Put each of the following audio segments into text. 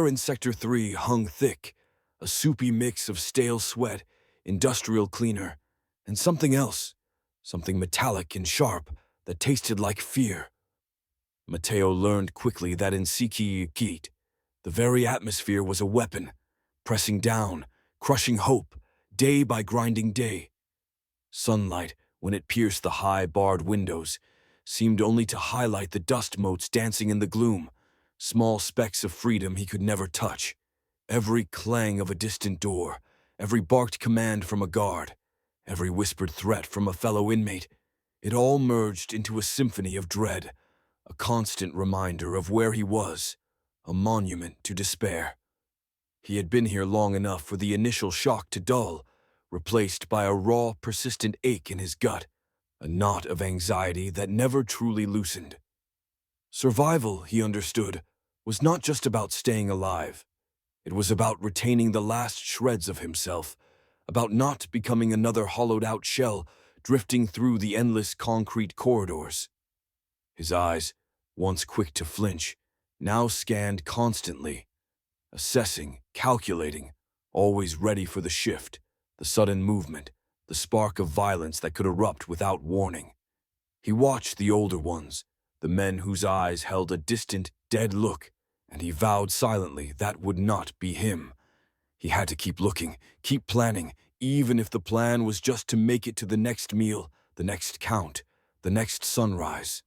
air in Sector 3 hung thick, a soupy mix of stale sweat, industrial cleaner, and something else, something metallic and sharp that tasted like fear. Mateo learned quickly that in CECOT, the very atmosphere was a weapon, pressing down, crushing hope, day by grinding day. Sunlight, when it pierced the high, barred windows, seemed only to highlight the dust motes dancing in the gloom, small specks of freedom he could never touch. Every clang of a distant door, every barked command from a guard, every whispered threat from a fellow inmate, it all merged into a symphony of dread, a constant reminder of where he was, a monument to despair. He had been here long enough for the initial shock to dull, replaced by a raw, persistent ache in his gut, a knot of anxiety that never truly loosened. Survival, he understood, was not just about staying alive. It was about retaining the last shreds of himself, about not becoming another hollowed-out shell drifting through the endless concrete corridors. His eyes, once quick to flinch, now scanned constantly, assessing, calculating, always ready for the shift, the sudden movement, the spark of violence that could erupt without warning. He watched the older ones, the men whose eyes held a distant, dead look, and he vowed silently that would not be him. He had to keep looking, keep planning, even if the plan was just to make it to the next meal, the next count, the next sunrise.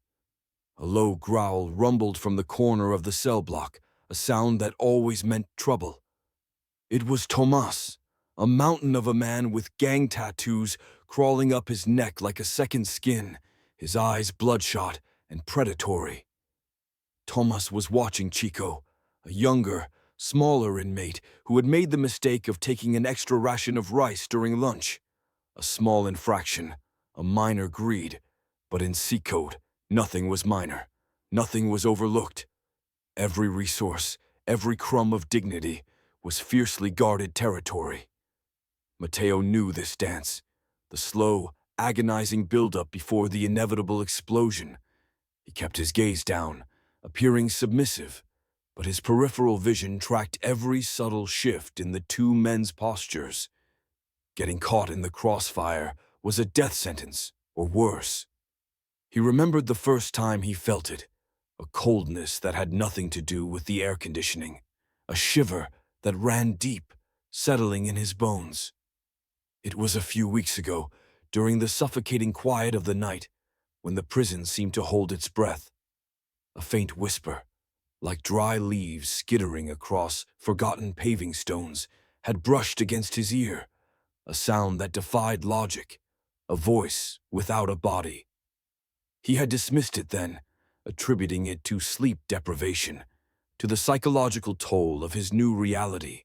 A low growl rumbled from the corner of the cell block, a sound that always meant trouble. It was Tomas, a mountain of a man with gang tattoos crawling up his neck like a second skin, his eyes bloodshot and predatory. Tomas was watching Chico, a younger, smaller inmate who had made the mistake of taking an extra ration of rice during lunch. A small infraction, a minor greed, but in CECOT, nothing was minor, nothing was overlooked. Every resource, every crumb of dignity was fiercely guarded territory. Mateo knew this dance, the slow, agonizing buildup before the inevitable explosion. He kept his gaze down, appearing submissive, but his peripheral vision tracked every subtle shift in the two men's postures. Getting caught in the crossfire was a death sentence, or worse. He remembered the first time he felt it, a coldness that had nothing to do with the air conditioning, a shiver that ran deep, settling in his bones. It was a few weeks ago, during the suffocating quiet of the night, when the prison seemed to hold its breath. A faint whisper, like dry leaves skittering across forgotten paving stones, had brushed against his ear, a sound that defied logic, a voice without a body. He had dismissed it then, attributing it to sleep deprivation, to the psychological toll of his new reality.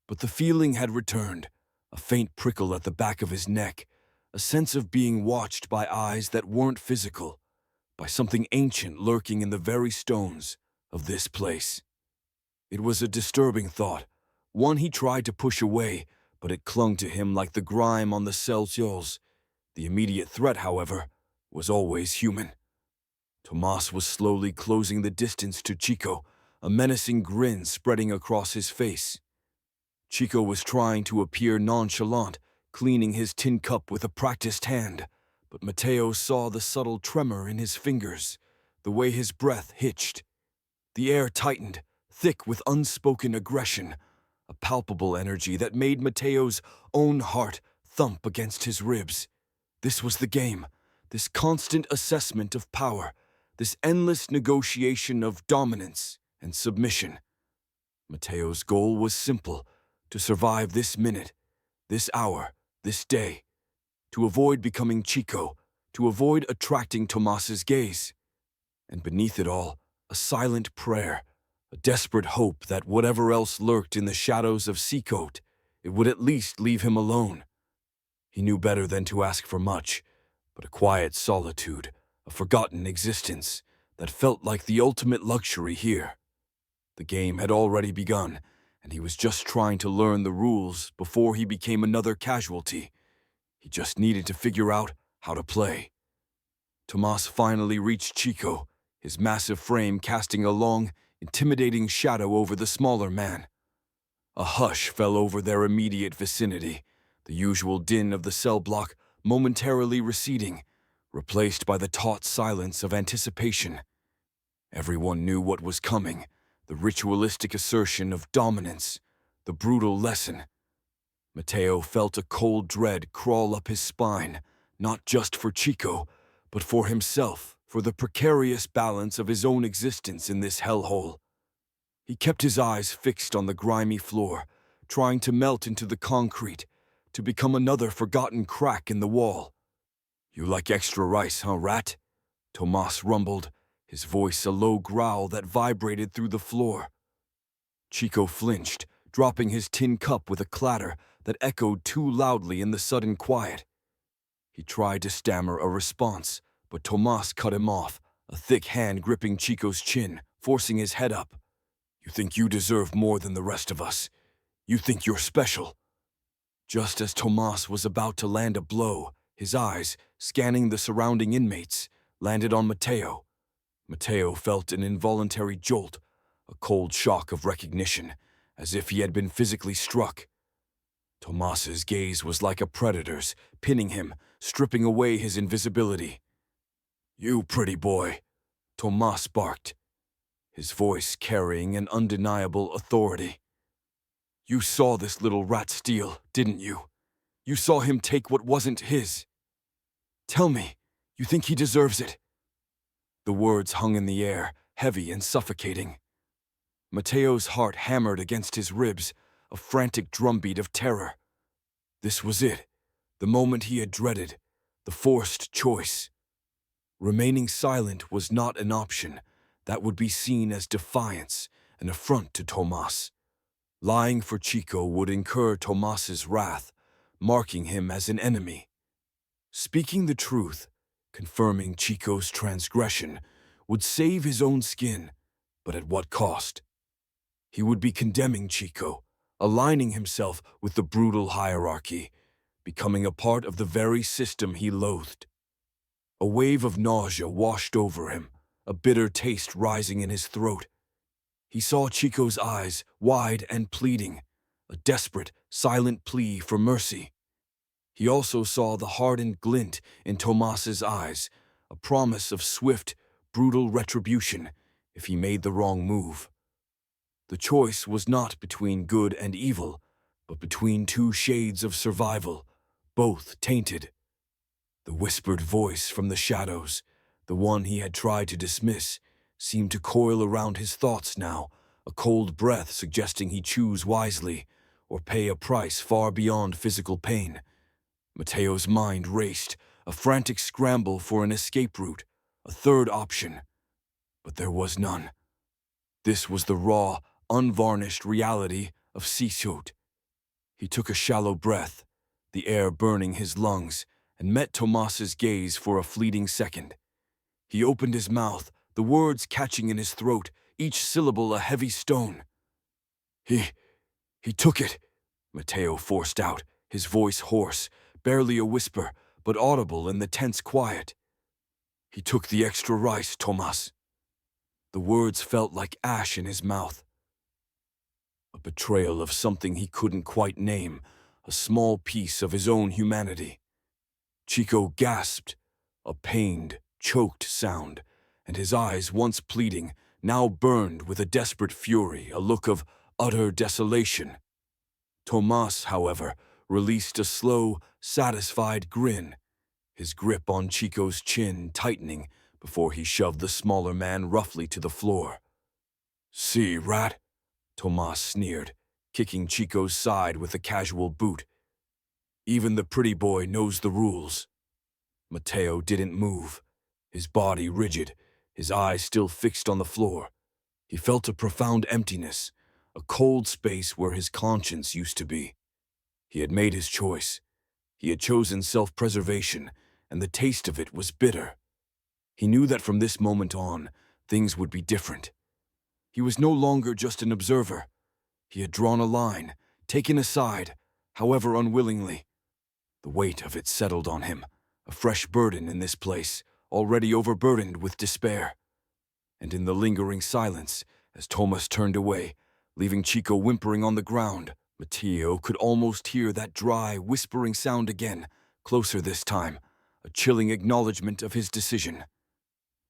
But the feeling had returned, a faint prickle at the back of his neck, a sense of being watched by eyes that weren't physical, by something ancient lurking in the very stones of this place. It was a disturbing thought, one he tried to push away, but it clung to him like the grime on the cell walls. The immediate threat, however, was always human. Tomas was slowly closing the distance to Chico, a menacing grin spreading across his face. Chico was trying to appear nonchalant, cleaning his tin cup with a practiced hand, but Mateo saw the subtle tremor in his fingers, the way his breath hitched. The air tightened, thick with unspoken aggression, a palpable energy that made Mateo's own heart thump against his ribs. This was the game, this constant assessment of power, this endless negotiation of dominance and submission. Mateo's goal was simple, to survive this minute, this hour, this day, to avoid becoming Chico, to avoid attracting Tomas's gaze. And beneath it all, a silent prayer, a desperate hope that whatever else lurked in the shadows of CECOT, it would at least leave him alone. He knew better than to ask for much, but a quiet solitude, a forgotten existence that felt like the ultimate luxury here. The game had already begun, and he was just trying to learn the rules before he became another casualty. He just needed to figure out how to play. Tomas finally reached Chico, his massive frame casting a long, intimidating shadow over the smaller man. A hush fell over their immediate vicinity, the usual din of the cell block momentarily receding, replaced by the taut silence of anticipation. Everyone knew what was coming, the ritualistic assertion of dominance, the brutal lesson. Mateo felt a cold dread crawl up his spine, not just for Chico, but for himself, for the precarious balance of his own existence in this hellhole. He kept his eyes fixed on the grimy floor, trying to melt into the concrete, to become another forgotten crack in the wall. "You like extra rice, huh, rat?" Tomas rumbled, his voice a low growl that vibrated through the floor. Chico flinched, dropping his tin cup with a clatter that echoed too loudly in the sudden quiet. He tried to stammer a response, but Tomas cut him off, a thick hand gripping Chico's chin, forcing his head up. "You think you deserve more than the rest of us. You think you're special." Just as Tomas was about to land a blow, his eyes, scanning the surrounding inmates, landed on Mateo. Mateo felt an involuntary jolt, a cold shock of recognition, as if he had been physically struck. Tomas's gaze was like a predator's, pinning him, stripping away his invisibility. "You pretty boy," Tomas barked, his voice carrying an undeniable authority. "You saw this little rat steal, didn't you? You saw him take what wasn't his. Tell me, you think he deserves it?" The words hung in the air, heavy and suffocating. Mateo's heart hammered against his ribs, a frantic drumbeat of terror. This was it, the moment he had dreaded, the forced choice. Remaining silent was not an option. That would be seen as defiance, an affront to Tomas. Lying for Chico would incur Tomas's wrath, marking him as an enemy. Speaking the truth, confirming Chico's transgression, would save his own skin, but at what cost? He would be condemning Chico, aligning himself with the brutal hierarchy, becoming a part of the very system he loathed. A wave of nausea washed over him, a bitter taste rising in his throat. He saw Chico's eyes, wide and pleading, a desperate, silent plea for mercy. He also saw the hardened glint in Tomas's eyes, a promise of swift, brutal retribution if he made the wrong move. The choice was not between good and evil, but between two shades of survival, both tainted. The whispered voice from the shadows, the one he had tried to dismiss, seemed to coil around his thoughts now, a cold breath suggesting he choose wisely or pay a price far beyond physical pain. Mateo's mind raced, a frantic scramble for an escape route, a third option. But there was none. This was the raw, unvarnished reality of CECOT. He took a shallow breath, the air burning his lungs, and met Tomas's gaze for a fleeting second. He opened his mouth, the words catching in his throat, each syllable a heavy stone. He took it," Mateo forced out, his voice hoarse, barely a whisper, but audible in the tense quiet. "He took the extra rice, Tomas." The words felt like ash in his mouth. A betrayal of something he couldn't quite name, a small piece of his own humanity. Chico gasped, a pained, choked sound, and his eyes, once pleading, now burned with a desperate fury, a look of utter desolation. Tomas, however, released a slow, satisfied grin, his grip on Chico's chin tightening before he shoved the smaller man roughly to the floor. "See, rat?" Tomas sneered, kicking Chico's side with a casual boot. "Even the pretty boy knows the rules." Mateo didn't move, his body rigid, his eyes still fixed on the floor. He felt a profound emptiness, a cold space where his conscience used to be. He had made his choice. He had chosen self-preservation, and the taste of it was bitter. He knew that from this moment on, things would be different. He was no longer just an observer. He had drawn a line, taken a side, however unwillingly. The weight of it settled on him, a fresh burden in this place, already overburdened with despair. And in the lingering silence, As Thomas turned away, leaving Chico whimpering on the ground, Mateo could almost hear that dry, whispering sound again, closer this time, a chilling acknowledgement of his decision.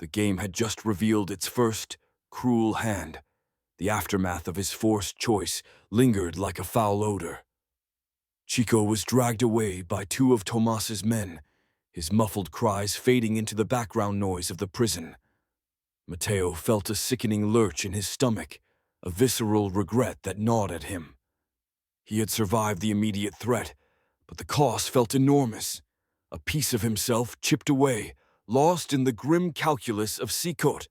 The game had just revealed its first, cruel hand. The aftermath of his forced choice lingered like a foul odor. Chico was dragged away by two of Tomas's men, his muffled cries fading into the background noise of the prison. Mateo felt a sickening lurch in his stomach, a visceral regret that gnawed at him. He had survived the immediate threat, but the cost felt enormous. A piece of himself chipped away, lost in the grim calculus of CECOT.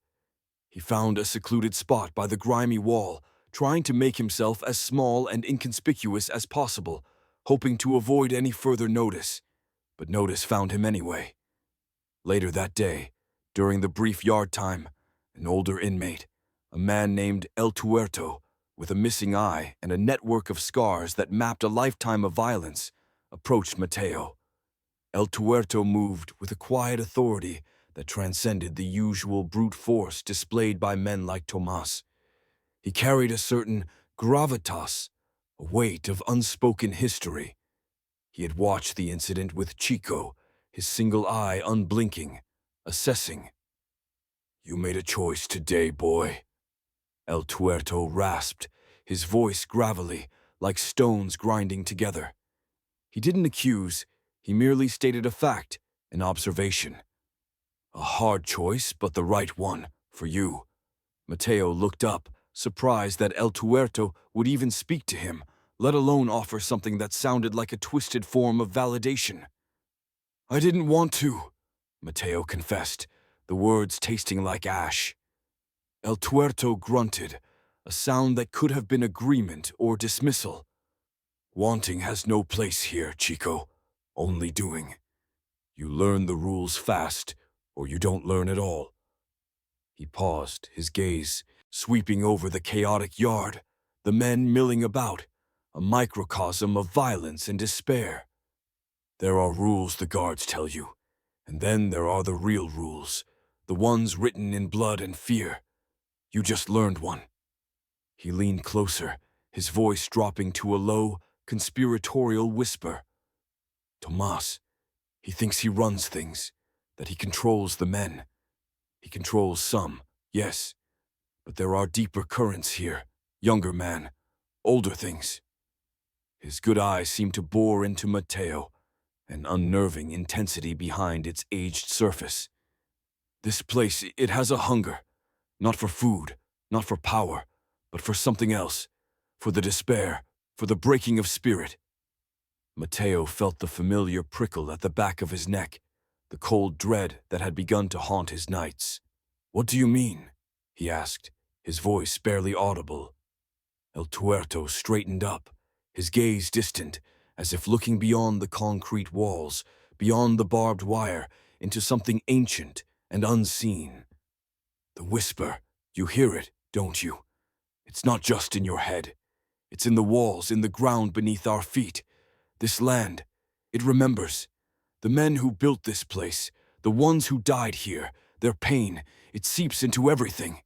He found a secluded spot by the grimy wall, trying to make himself as small and inconspicuous as possible, hoping to avoid any further notice. But notice found him anyway. Later that day, during the brief yard time, an older inmate, a man named El Tuerto, with a missing eye and a network of scars that mapped a lifetime of violence, approached Mateo. El Tuerto moved with a quiet authority that transcended the usual brute force displayed by men like Tomas. He carried a certain gravitas, a weight of unspoken history. He had watched the incident with Chico, his single eye unblinking, assessing. "You made a choice today, boy," El Tuerto rasped, his voice gravelly, like stones grinding together. He didn't accuse, he merely stated a fact, an observation. "A hard choice, but the right one, for you." Mateo looked up, surprised that El Tuerto would even speak to him, let alone offer something that sounded like a twisted form of validation. "I didn't want to," Mateo confessed, the words tasting like ash. El Tuerto grunted, a sound that could have been agreement or dismissal. "Wanting has no place here, Chico, only doing. You learn the rules fast, or you don't learn at all." He paused, his gaze sweeping over the chaotic yard, the men milling about, a microcosm of violence and despair. "There are rules the guards tell you, and then there are the real rules, the ones written in blood and fear. You just learned one." He leaned closer, his voice dropping to a low, conspiratorial whisper. "Tomas, he thinks he runs things, that he controls the men. He controls some, yes, but there are deeper currents here, younger man, older things." His good eyes seemed to bore into Mateo, an unnerving intensity behind its aged surface. "This place, it has a hunger, not for food, not for power, but for something else, for the despair, for the breaking of spirit." Mateo felt the familiar prickle at the back of his neck, the cold dread that had begun to haunt his nights. "What do you mean?" he asked, his voice barely audible. El Tuerto straightened up, his gaze distant, as if looking beyond the concrete walls, beyond the barbed wire, into something ancient and unseen. "The whisper, you hear it, don't you? It's not just in your head. It's in the walls, in the ground beneath our feet. This land, it remembers. The men who built this place, the ones who died here, their pain, it seeps into everything."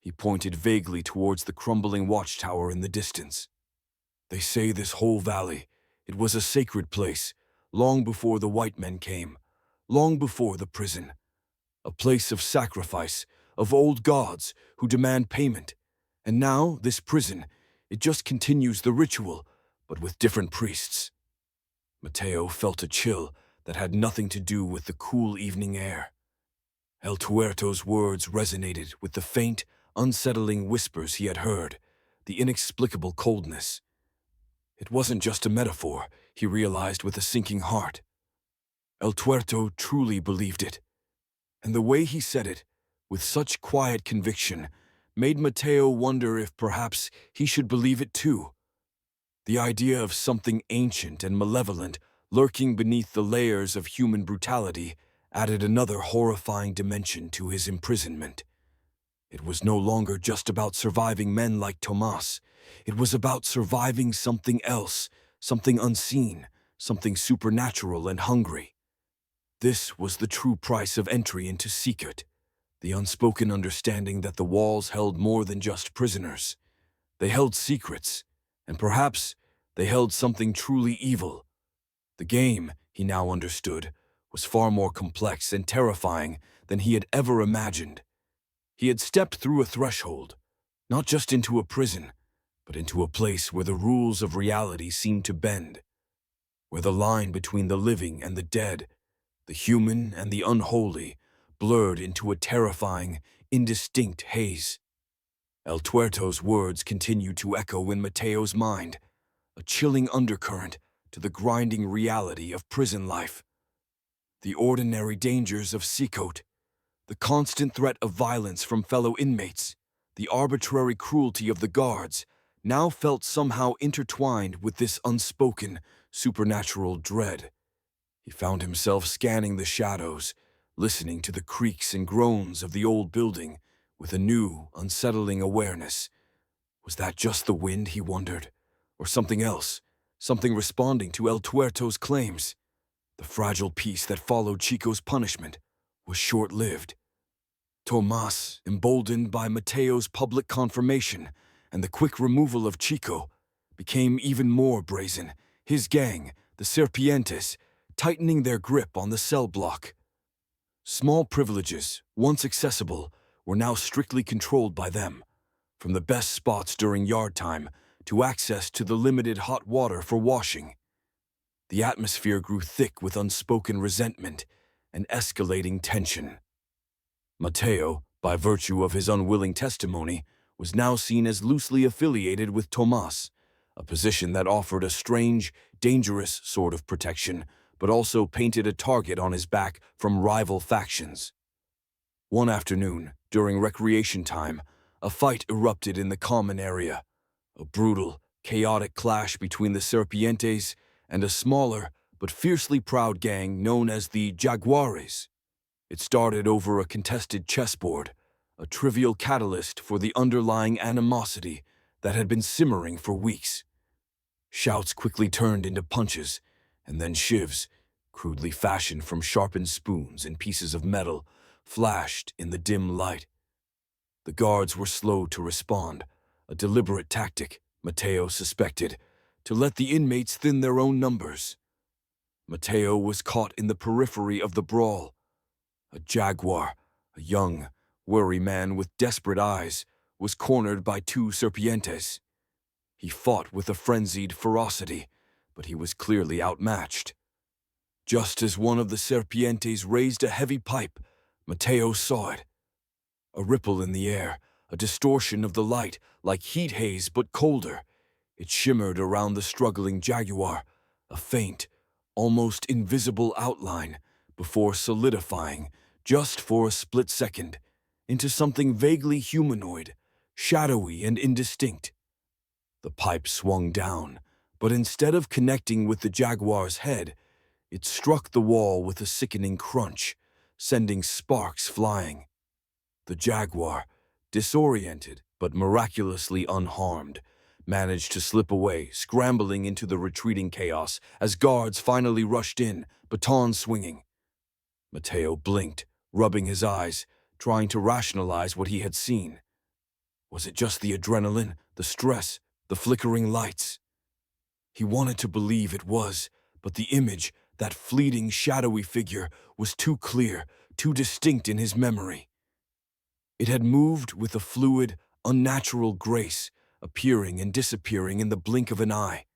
He pointed vaguely towards the crumbling watchtower in the distance. "They say this whole valley, it was a sacred place, long before the white men came, long before the prison. A place of sacrifice, of old gods who demand payment. And now, this prison, it just continues the ritual, but with different priests." Mateo felt a chill that had nothing to do with the cool evening air. El Tuerto's words resonated with the faint, unsettling whispers he had heard, the inexplicable coldness. It wasn't just a metaphor, he realized with a sinking heart. El Tuerto truly believed it. And the way he said it, with such quiet conviction, made Mateo wonder if perhaps he should believe it too. The idea of something ancient and malevolent lurking beneath the layers of human brutality added another horrifying dimension to his imprisonment. It was no longer just about surviving men like Tomas. It was about surviving something else, something unseen, something supernatural and hungry. This was the true price of entry into CECOT. The unspoken understanding that the walls held more than just prisoners. They held secrets, and perhaps they held something truly evil. The game, he now understood, was far more complex and terrifying than he had ever imagined. He had stepped through a threshold, not just into a prison, but into a place where the rules of reality seemed to bend, where the line between the living and the dead, the human and the unholy, blurred into a terrifying, indistinct haze. El Tuerto's words continued to echo in Mateo's mind, a chilling undercurrent to the grinding reality of prison life. The ordinary dangers of CECOT, the constant threat of violence from fellow inmates, the arbitrary cruelty of the guards, now felt somehow intertwined with this unspoken, supernatural dread. He found himself scanning the shadows, listening to the creaks and groans of the old building with a new, unsettling awareness. Was that just the wind, he wondered, or something else, something responding to El Tuerto's claims? The fragile peace that followed Chico's punishment was short-lived. Tomas, emboldened by Mateo's public confirmation and the quick removal of Chico, became even more brazen, his gang, the Serpientes, tightening their grip on the cell block. Small privileges, once accessible, were now strictly controlled by them, from the best spots during yard time to access to the limited hot water for washing. The atmosphere grew thick with unspoken resentment and escalating tension. Mateo, by virtue of his unwilling testimony, was now seen as loosely affiliated with Tomas, a position that offered a strange, dangerous sort of protection, but also painted a target on his back from rival factions. One afternoon, during recreation time, a fight erupted in the common area, a brutal, chaotic clash between the Serpientes and a smaller but fiercely proud gang known as the Jaguares. It started over a contested chessboard, a trivial catalyst for the underlying animosity that had been simmering for weeks. Shouts quickly turned into punches, and then shivs, crudely fashioned from sharpened spoons and pieces of metal, flashed in the dim light. The guards were slow to respond, a deliberate tactic, Mateo suspected, to let the inmates thin their own numbers. Mateo was caught in the periphery of the brawl. A jaguar, a young, wary man with desperate eyes, was cornered by two Serpientes. He fought with a frenzied ferocity, but he was clearly outmatched. Just as one of the Serpientes raised a heavy pipe, Mateo saw it. A ripple in the air, a distortion of the light, like heat haze but colder. It shimmered around the struggling jaguar, a faint, almost invisible outline, before solidifying, just for a split second, into something vaguely humanoid, shadowy and indistinct. The pipe swung down, but instead of connecting with the jaguar's head, it struck the wall with a sickening crunch, sending sparks flying. The jaguar, disoriented but miraculously unharmed, managed to slip away, scrambling into the retreating chaos as guards finally rushed in, batons swinging. Mateo blinked, rubbing his eyes, trying to rationalize what he had seen. Was it just the adrenaline, the stress, the flickering lights? He wanted to believe it was, but the image, that fleeting, shadowy figure, was too clear, too distinct in his memory. It had moved with a fluid, unnatural grace, appearing and disappearing in the blink of an eye.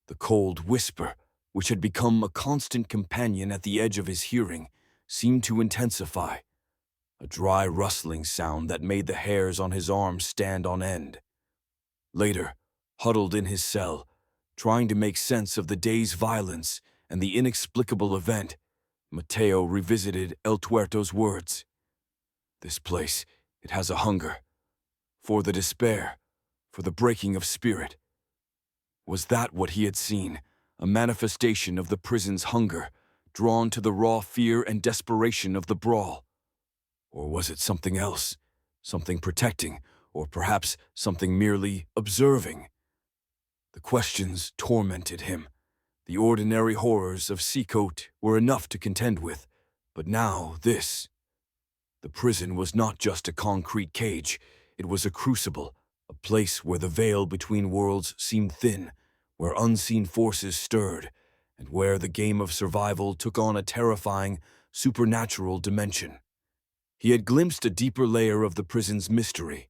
The cold whisper, which had become a constant companion at the edge of his hearing, seemed to intensify, a dry rustling sound that made the hairs on his arms stand on end. Later, huddled in his cell, trying to make sense of the day's violence and the inexplicable event, Mateo revisited El Tuerto's words. This place, it has a hunger. For the despair, for the breaking of spirit. Was that what he had seen, a manifestation of the prison's hunger, drawn to the raw fear and desperation of the brawl? Or was it something else, something protecting, or perhaps something merely observing? The questions tormented him. The ordinary horrors of CECOT were enough to contend with, but now this. The prison was not just a concrete cage, it was a crucible, a place where the veil between worlds seemed thin, where unseen forces stirred, and where the game of survival took on a terrifying, supernatural dimension. He had glimpsed a deeper layer of the prison's mystery,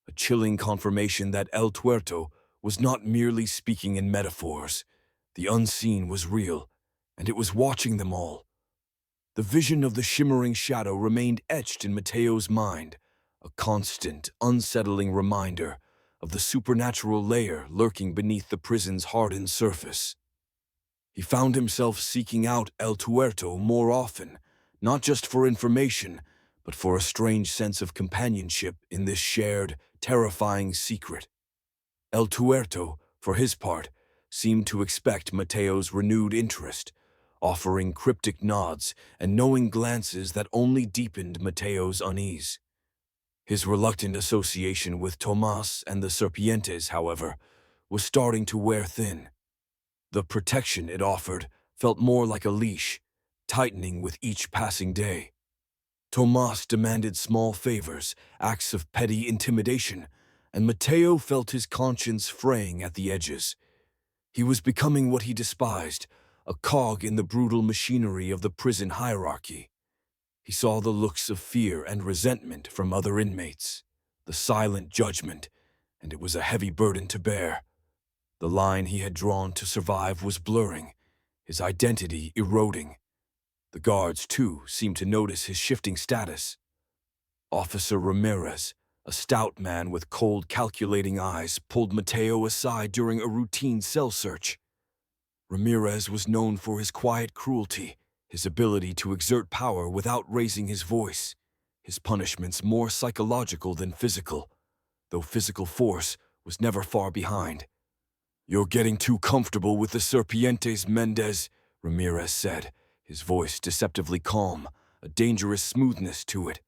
a chilling confirmation that El Tuerto was not merely speaking in metaphors. The unseen was real, and it was watching them all. The vision of the shimmering shadow remained etched in Mateo's mind, a constant, unsettling reminder of the supernatural layer lurking beneath the prison's hardened surface. He found himself seeking out El Tuerto more often, not just for information, but for a strange sense of companionship in this shared, terrifying secret. El Tuerto, for his part, seemed to expect Mateo's renewed interest, offering cryptic nods and knowing glances that only deepened Mateo's unease. His reluctant association with Tomas and the Serpientes, however, was starting to wear thin. The protection it offered felt more like a leash, tightening with each passing day. Tomas demanded small favors, acts of petty intimidation, and Mateo felt his conscience fraying at the edges. He was becoming what he despised, a cog in the brutal machinery of the prison hierarchy. He saw the looks of fear and resentment from other inmates, the silent judgment, and it was a heavy burden to bear. The line he had drawn to survive was blurring, his identity eroding. The guards, too, seemed to notice his shifting status. Officer Ramirez, a stout man with cold, calculating eyes, pulled Mateo aside during a routine cell search. Ramirez was known for his quiet cruelty, his ability to exert power without raising his voice, his punishments more psychological than physical, though physical force was never far behind. "You're getting too comfortable with the Serpientes, Mendez," Ramirez said, his voice deceptively calm, a dangerous smoothness to it.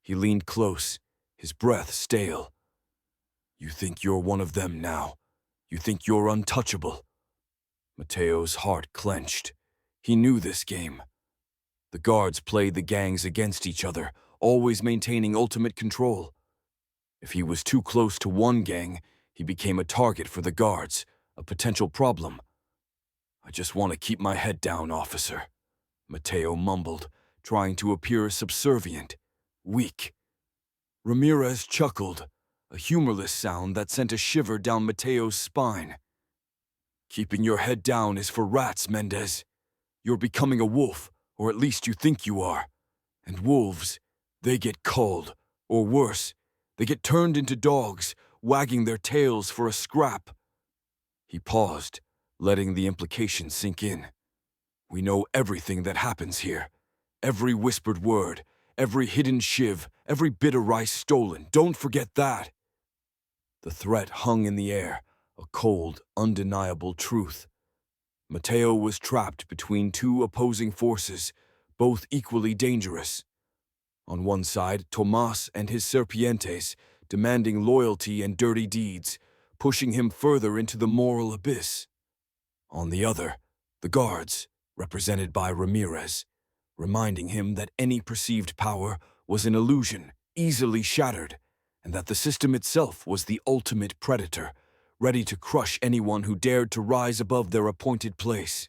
He leaned close, his breath stale. "You think you're one of them now. You think you're untouchable." Mateo's heart clenched. He knew this game. The guards played the gangs against each other, always maintaining ultimate control. If he was too close to one gang, he became a target for the guards, a potential problem. "I just want to keep my head down, officer," Mateo mumbled, trying to appear subservient, weak. Ramirez chuckled, a humorless sound that sent a shiver down Mateo's spine. "Keeping your head down is for rats, Mendez. You're becoming a wolf, or at least you think you are. And wolves, they get culled, or worse, they get turned into dogs, wagging their tails for a scrap." He paused, letting the implication sink in. "We know everything that happens here. Every whispered word, every hidden shiv, every bit of rice stolen. Don't forget that." The threat hung in the air, a cold, undeniable truth. Mateo was trapped between two opposing forces, both equally dangerous. On one side, Tomas and his Serpientes, demanding loyalty and dirty deeds, pushing him further into the moral abyss. On the other, the guards, represented by Ramirez, reminding him that any perceived power was an illusion, easily shattered, and that the system itself was the ultimate predator, ready to crush anyone who dared to rise above their appointed place.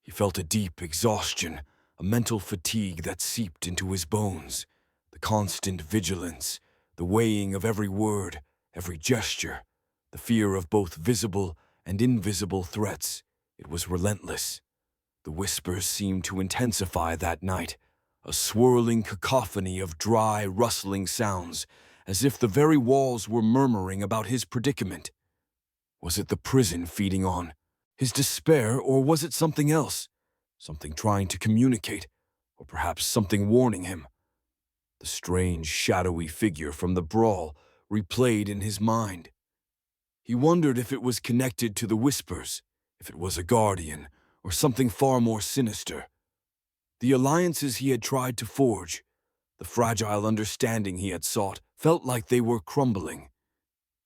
He felt a deep exhaustion, a mental fatigue that seeped into his bones, the constant vigilance, the weighing of every word, every gesture, the fear of both visible and invisible threats. It was relentless. The whispers seemed to intensify that night, a swirling cacophony of dry, rustling sounds, as if the very walls were murmuring about his predicament. Was it the prison feeding on his despair, or was it something else? Something trying to communicate, or perhaps something warning him? The strange, shadowy figure from the brawl replayed in his mind. He wondered if it was connected to the whispers, if it was a guardian, or something far more sinister. The alliances he had tried to forge, the fragile understanding he had sought, felt like they were crumbling.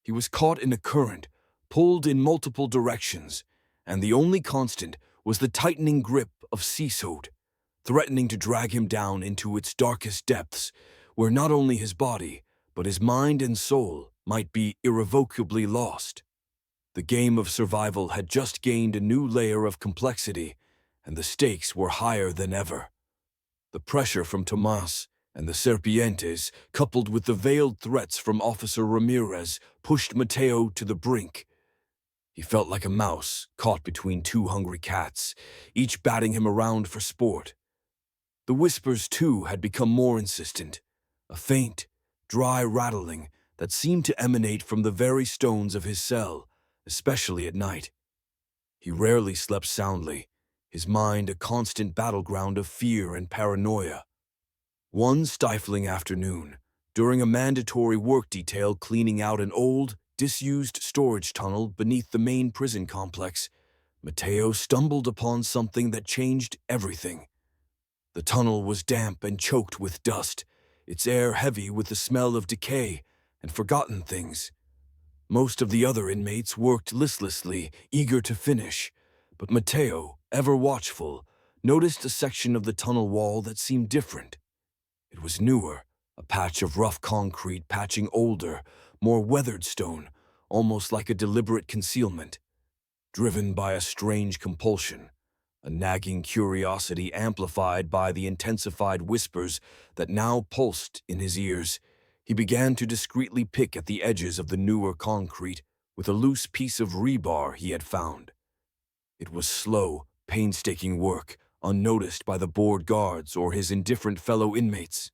He was caught in a current, pulled in multiple directions, and the only constant was the tightening grip of CECOT, threatening to drag him down into its darkest depths, where not only his body, but his mind and soul might be irrevocably lost. The game of survival had just gained a new layer of complexity, and the stakes were higher than ever. The pressure from Tomas and the Serpientes, coupled with the veiled threats from Officer Ramirez, pushed Mateo to the brink. He felt like a mouse caught between two hungry cats, each batting him around for sport. The whispers, too, had become more insistent, a faint, dry rattling that seemed to emanate from the very stones of his cell, especially at night. He rarely slept soundly, his mind a constant battleground of fear and paranoia. One stifling afternoon, during a mandatory work detail cleaning out an old, disused storage tunnel beneath the main prison complex, Mateo stumbled upon something that changed everything. The tunnel was damp and choked with dust, its air heavy with the smell of decay and forgotten things. Most of the other inmates worked listlessly, eager to finish, but Mateo, ever watchful, noticed a section of the tunnel wall that seemed different. It was newer, a patch of rough concrete patching older, more weathered stone, almost like a deliberate concealment. Driven by a strange compulsion, a nagging curiosity amplified by the intensified whispers that now pulsed in his ears, he began to discreetly pick at the edges of the newer concrete with a loose piece of rebar he had found. It was slow, painstaking work, unnoticed by the bored guards or his indifferent fellow inmates.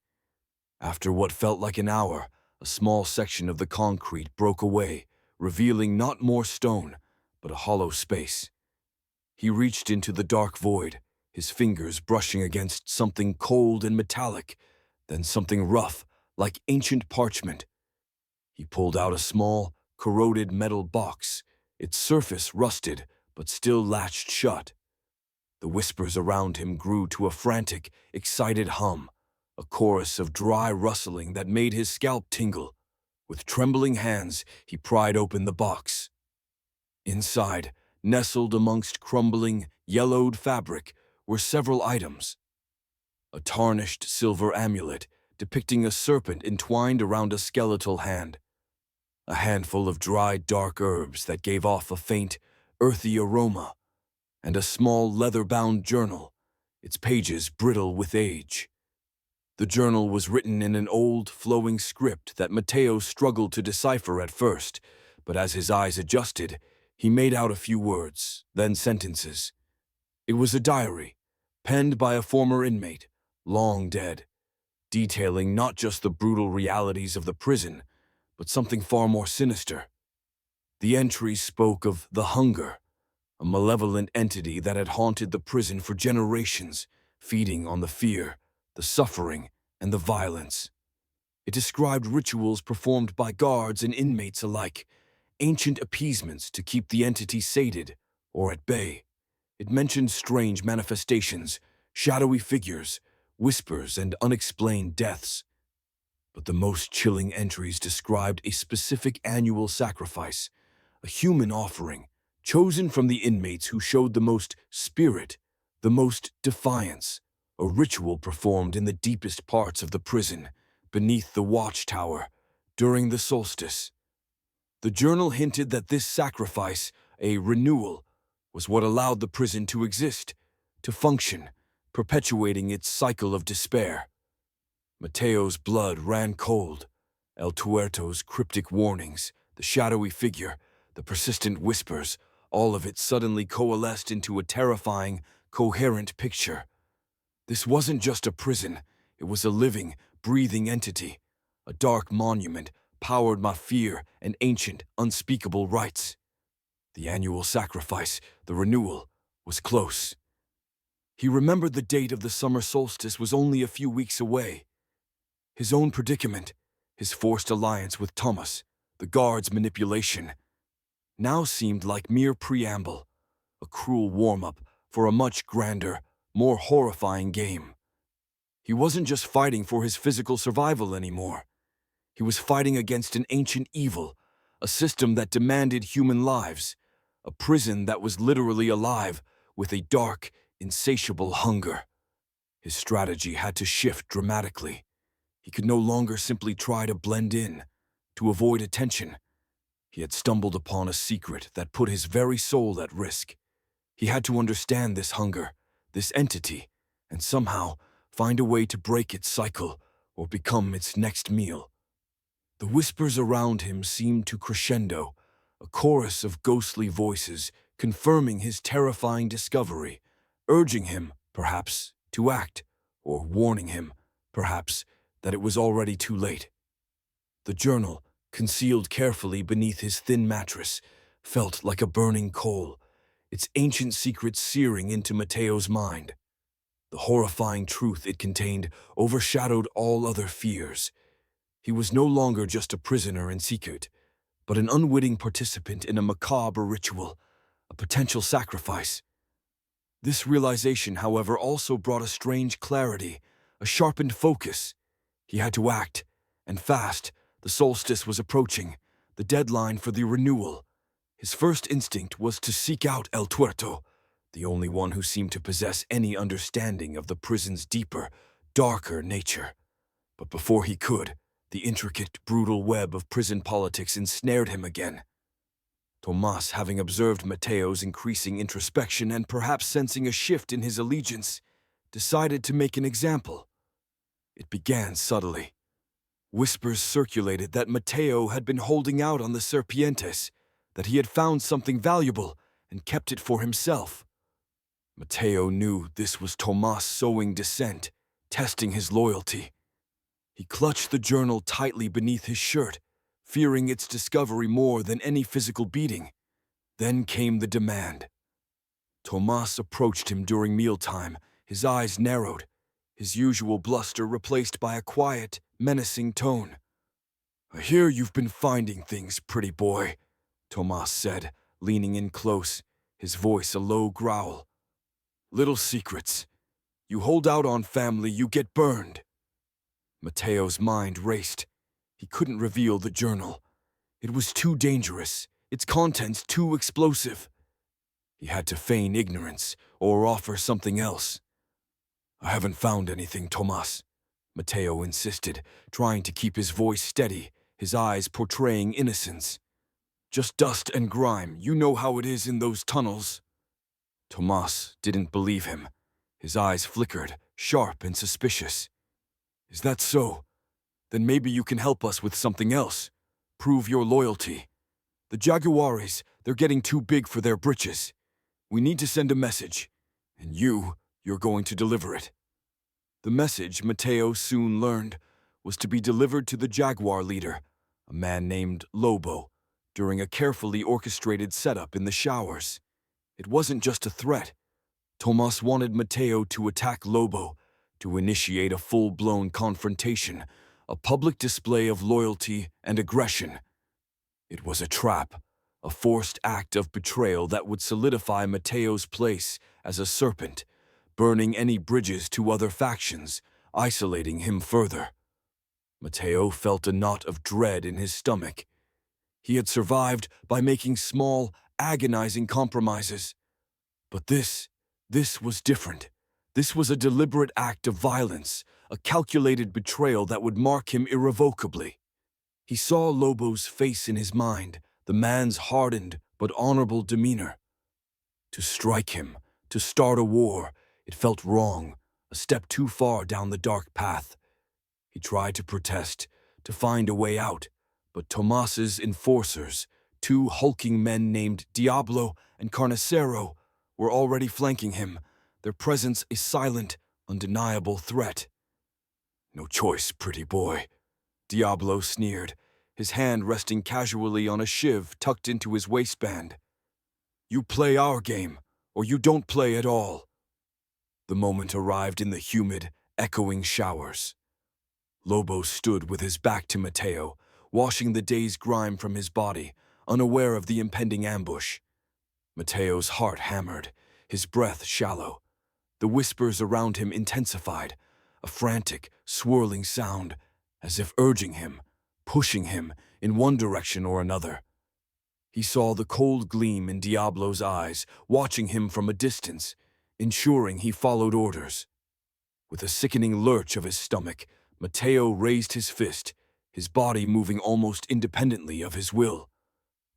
After what felt like an hour, a small section of the concrete broke away, revealing not more stone, but a hollow space. He reached into the dark void, his fingers brushing against something cold and metallic, then something rough, like ancient parchment. He pulled out a small, corroded metal box, its surface rusted, but still latched shut. The whispers around him grew to a frantic, excited hum, a chorus of dry rustling that made his scalp tingle. With trembling hands, he pried open the box. Inside, nestled amongst crumbling, yellowed fabric, were several items. A tarnished silver amulet depicting a serpent entwined around a skeletal hand. A handful of dried dark herbs that gave off a faint, earthy aroma, and a small leather-bound journal, its pages brittle with age. The journal was written in an old, flowing script that Mateo struggled to decipher at first, but as his eyes adjusted, he made out a few words, then sentences. It was a diary, penned by a former inmate, long dead, detailing not just the brutal realities of the prison, but something far more sinister. The entries spoke of the hunger, a malevolent entity that had haunted the prison for generations, feeding on the fear, the suffering, and the violence. It described rituals performed by guards and inmates alike, ancient appeasements to keep the entity sated or at bay. It mentioned strange manifestations, shadowy figures, whispers, and unexplained deaths. But the most chilling entries described a specific annual sacrifice, a human offering, chosen from the inmates who showed the most spirit, the most defiance, a ritual performed in the deepest parts of the prison, beneath the watchtower, during the solstice. The journal hinted that this sacrifice, a renewal, was what allowed the prison to exist, to function, perpetuating its cycle of despair. Mateo's blood ran cold. El Tuerto's cryptic warnings, the shadowy figure, the persistent whispers, all of it suddenly coalesced into a terrifying, coherent picture. This wasn't just a prison, it was a living, breathing entity, a dark monument powered by fear and ancient, unspeakable rites. The annual sacrifice, the renewal, was close. He remembered the date of the summer solstice was only a few weeks away. His own predicament, his forced alliance with Thomas, the guard's manipulation, now seemed like mere preamble, a cruel warm-up for a much grander, more horrifying game. He wasn't just fighting for his physical survival anymore. He was fighting against an ancient evil, a system that demanded human lives, a prison that was literally alive with a dark, insatiable hunger. His strategy had to shift dramatically. He could no longer simply try to blend in, to avoid attention. He had stumbled upon a secret that put his very soul at risk. He had to understand this hunger, this entity, and somehow find a way to break its cycle or become its next meal. The whispers around him seemed to crescendo, a chorus of ghostly voices confirming his terrifying discovery, urging him, perhaps, to act, or warning him, perhaps, that it was already too late. The journal, concealed carefully beneath his thin mattress, felt like a burning coal, its ancient secrets searing into Mateo's mind. The horrifying truth it contained overshadowed all other fears. He was no longer just a prisoner in CECOT, but an unwitting participant in a macabre ritual, a potential sacrifice. This realization, however, also brought a strange clarity, a sharpened focus. He had to act, and fast. The solstice was approaching, the deadline for the renewal. His first instinct was to seek out El Tuerto, the only one who seemed to possess any understanding of the prison's deeper, darker nature. But before he could, the intricate, brutal web of prison politics ensnared him again. Tomas, having observed Mateo's increasing introspection and perhaps sensing a shift in his allegiance, decided to make an example. It began subtly. Whispers circulated that Mateo had been holding out on the Serpientes, that he had found something valuable and kept it for himself. Mateo knew this was Tomas sowing dissent, testing his loyalty. He clutched the journal tightly beneath his shirt, fearing its discovery more than any physical beating. Then came the demand. Tomas approached him during mealtime, his eyes narrowed, his usual bluster replaced by a quiet, menacing tone. "I hear you've been finding things, pretty boy," Tomas said, leaning in close, his voice a low growl. "Little secrets. You hold out on family, you get burned." Mateo's mind raced. He couldn't reveal the journal. It was too dangerous, its contents too explosive. He had to feign ignorance or offer something else. "I haven't found anything, Tomas," Mateo insisted, trying to keep his voice steady, his eyes portraying innocence. "Just dust and grime, you know how it is in those tunnels." Tomas didn't believe him. His eyes flickered, sharp and suspicious. "Is that so? Then maybe you can help us with something else. Prove your loyalty. The Jaguares, they're getting too big for their britches. We need to send a message, and you're going to deliver it." The message, Mateo soon learned, was to be delivered to the Jaguar leader, a man named Lobo, during a carefully orchestrated setup in the showers. It wasn't just a threat. Tomas wanted Mateo to attack Lobo, to initiate a full-blown confrontation, a public display of loyalty and aggression. It was a trap, a forced act of betrayal that would solidify Mateo's place as a serpent, burning any bridges to other factions, isolating him further. Mateo felt a knot of dread in his stomach. He had survived by making small, agonizing compromises. But this was different. This was a deliberate act of violence, a calculated betrayal that would mark him irrevocably. He saw Lobo's face in his mind, the man's hardened but honorable demeanor. To strike him, to start a war, it felt wrong, a step too far down the dark path. He tried to protest, to find a way out, but Tomas's enforcers, two hulking men named Diablo and Carnicero, were already flanking him, their presence a silent, undeniable threat. "No choice, pretty boy," Diablo sneered, his hand resting casually on a shiv tucked into his waistband. "You play our game, or you don't play at all." The moment arrived in the humid, echoing showers. Lobo stood with his back to Mateo, washing the day's grime from his body, unaware of the impending ambush. Mateo's heart hammered, his breath shallow. The whispers around him intensified, a frantic, swirling sound, as if urging him, pushing him in one direction or another. He saw the cold gleam in Diablo's eyes, watching him from a distance, ensuring he followed orders. With a sickening lurch of his stomach, Mateo raised his fist, his body moving almost independently of his will.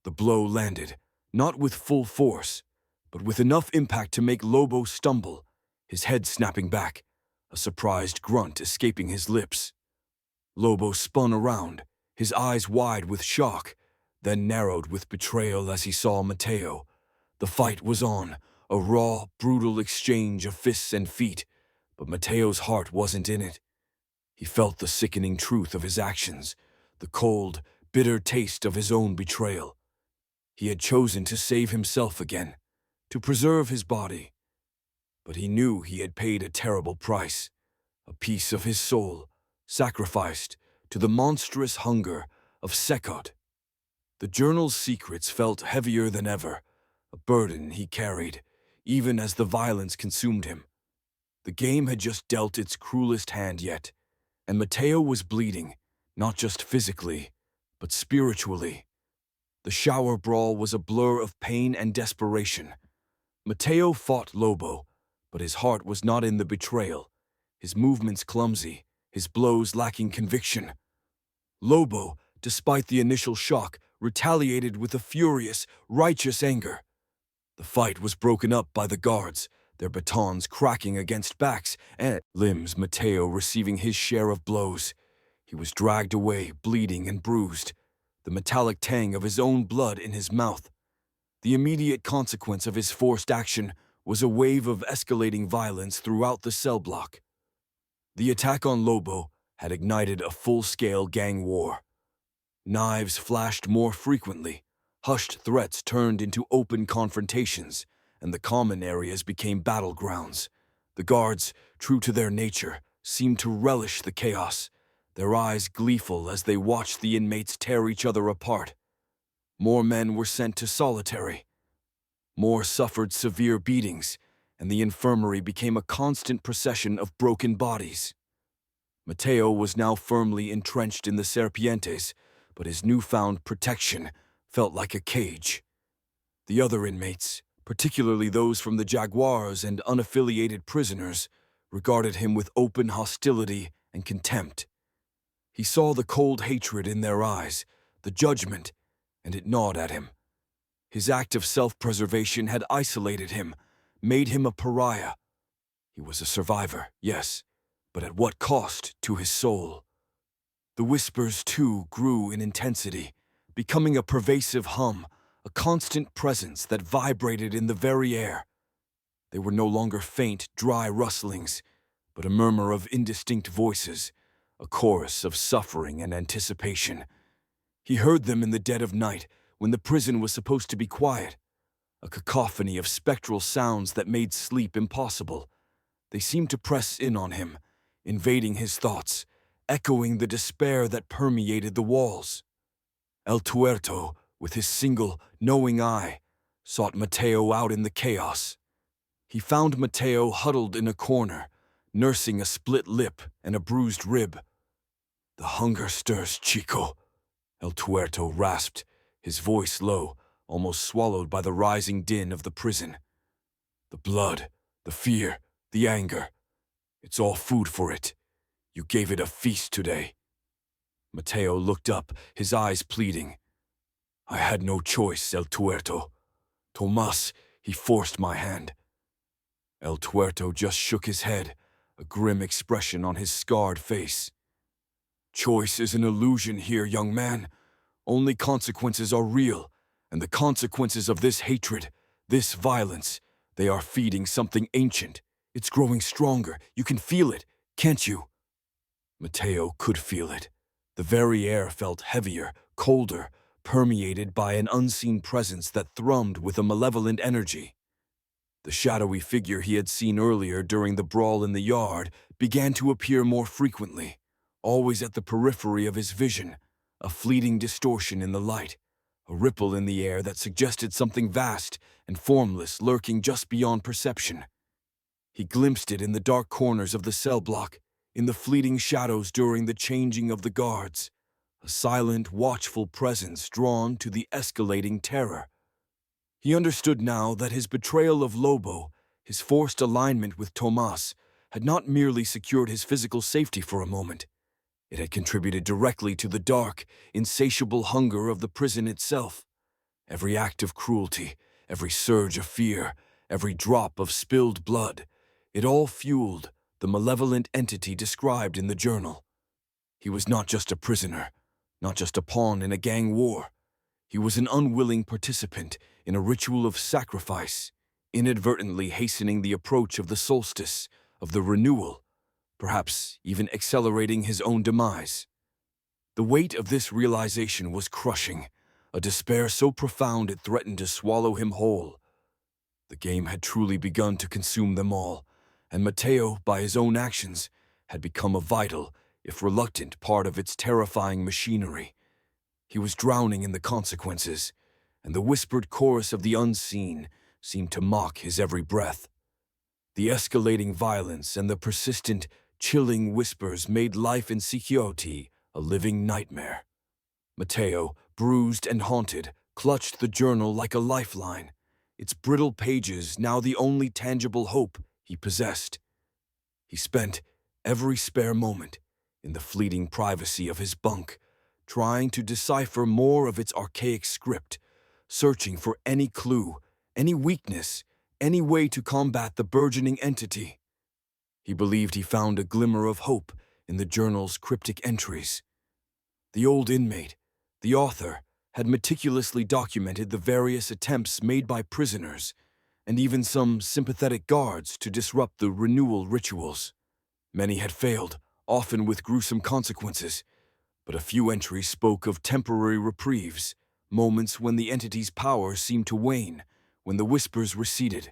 The blow landed, not with full force, but with enough impact to make Lobo stumble, his head snapping back, a surprised grunt escaping his lips. Lobo spun around, his eyes wide with shock, then narrowed with betrayal as he saw Mateo. The fight was on, a raw, brutal exchange of fists and feet, but Mateo's heart wasn't in it. He felt the sickening truth of his actions, the cold, bitter taste of his own betrayal. He had chosen to save himself again, to preserve his body. But he knew he had paid a terrible price, a piece of his soul, sacrificed to the monstrous hunger of CECOT. The journal's secrets felt heavier than ever, a burden he carried, even as the violence consumed him. The game had just dealt its cruelest hand yet, and Mateo was bleeding, not just physically, but spiritually. The shower brawl was a blur of pain and desperation. Mateo fought Lobo, but his heart was not in the betrayal, his movements clumsy, his blows lacking conviction. Lobo, despite the initial shock, retaliated with a furious, righteous anger. The fight was broken up by the guards, their batons cracking against backs and limbs, Mateo receiving his share of blows. He was dragged away, bleeding and bruised, the metallic tang of his own blood in his mouth. The immediate consequence of his forced action was a wave of escalating violence throughout the cell block. The attack on Lobo had ignited a full-scale gang war. Knives flashed more frequently, hushed threats turned into open confrontations, and the common areas became battlegrounds. The guards, true to their nature, seemed to relish the chaos, their eyes gleeful as they watched the inmates tear each other apart. More men were sent to solitary. More suffered severe beatings, and the infirmary became a constant procession of broken bodies. Mateo was now firmly entrenched in the Serpientes, but his newfound protection felt like a cage. The other inmates, particularly those from the Jaguars and unaffiliated prisoners, regarded him with open hostility and contempt. He saw the cold hatred in their eyes, the judgment, and it gnawed at him. His act of self-preservation had isolated him, made him a pariah. He was a survivor, yes, but at what cost to his soul? The whispers, too, grew in intensity, becoming a pervasive hum, a constant presence that vibrated in the very air. They were no longer faint, dry rustlings, but a murmur of indistinct voices, a chorus of suffering and anticipation. He heard them in the dead of night, when the prison was supposed to be quiet, a cacophony of spectral sounds that made sleep impossible. They seemed to press in on him, invading his thoughts, echoing the despair that permeated the walls. El Tuerto, with his single, knowing eye, sought Mateo out in the chaos. He found Mateo huddled in a corner, nursing a split lip and a bruised rib. "The hunger stirs, Chico," El Tuerto rasped, his voice low, almost swallowed by the rising din of the prison. "The blood, the fear, the anger. It's all food for it. You gave it a feast today." Mateo looked up, his eyes pleading. "I had no choice, El Tuerto. Tomas, he forced my hand." El Tuerto just shook his head, a grim expression on his scarred face. "Choice is an illusion here, young man. Only consequences are real, and the consequences of this hatred, this violence, they are feeding something ancient. It's growing stronger. You can feel it, can't you?" Mateo could feel it. The very air felt heavier, colder, permeated by an unseen presence that thrummed with a malevolent energy. The shadowy figure he had seen earlier during the brawl in the yard began to appear more frequently, always at the periphery of his vision, a fleeting distortion in the light, a ripple in the air that suggested something vast and formless lurking just beyond perception. He glimpsed it in the dark corners of the cell block, in the fleeting shadows during the changing of the guards, a silent, watchful presence drawn to the escalating terror. He understood now that his betrayal of Lobo, his forced alignment with Tomas, had not merely secured his physical safety for a moment. It had contributed directly to the dark, insatiable hunger of the prison itself. Every act of cruelty, every surge of fear, every drop of spilled blood, it all fueled the malevolent entity described in the journal. He was not just a prisoner, not just a pawn in a gang war. He was an unwilling participant in a ritual of sacrifice, inadvertently hastening the approach of the solstice, of the renewal, perhaps even accelerating his own demise. The weight of this realization was crushing, a despair so profound it threatened to swallow him whole. The game had truly begun to consume them all, and Mateo, by his own actions, had become a vital, if reluctant, part of its terrifying machinery. He was drowning in the consequences, and the whispered chorus of the unseen seemed to mock his every breath. The escalating violence and the persistent, chilling whispers made life in CECOT a living nightmare. Mateo, bruised and haunted, clutched the journal like a lifeline, its brittle pages now the only tangible hope he possessed. He spent every spare moment in the fleeting privacy of his bunk, trying to decipher more of its archaic script, searching for any clue, any weakness, any way to combat the burgeoning entity. He believed he found a glimmer of hope in the journal's cryptic entries. The old inmate, the author, had meticulously documented the various attempts made by prisoners, and even some sympathetic guards, to disrupt the renewal rituals. Many had failed, often with gruesome consequences, but a few entries spoke of temporary reprieves, moments when the entity's power seemed to wane, when the whispers receded.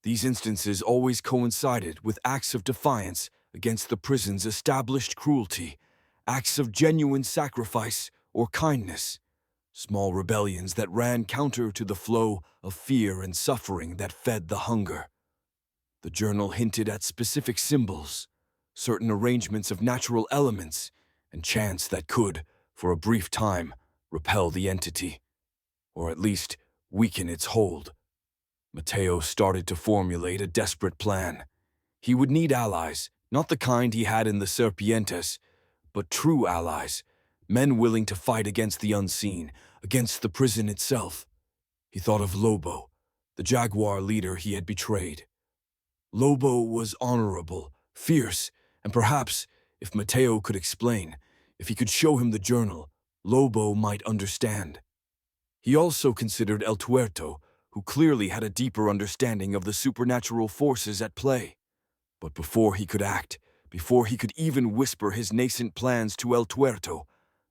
These instances always coincided with acts of defiance against the prison's established cruelty, acts of genuine sacrifice or kindness, small rebellions that ran counter to the flow of fear and suffering that fed the hunger. The journal hinted at specific symbols, certain arrangements of natural elements, and chants that could, for a brief time, repel the entity, or at least weaken its hold. Mateo started to formulate a desperate plan. He would need allies, not the kind he had in the Serpientes, but true allies, men willing to fight against the unseen, against the prison itself. He thought of Lobo, the jaguar leader he had betrayed. Lobo was honorable, fierce, and perhaps, if Mateo could explain, if he could show him the journal, Lobo might understand. He also considered El Tuerto, who clearly had a deeper understanding of the supernatural forces at play. But before he could act, before he could even whisper his nascent plans to El Tuerto,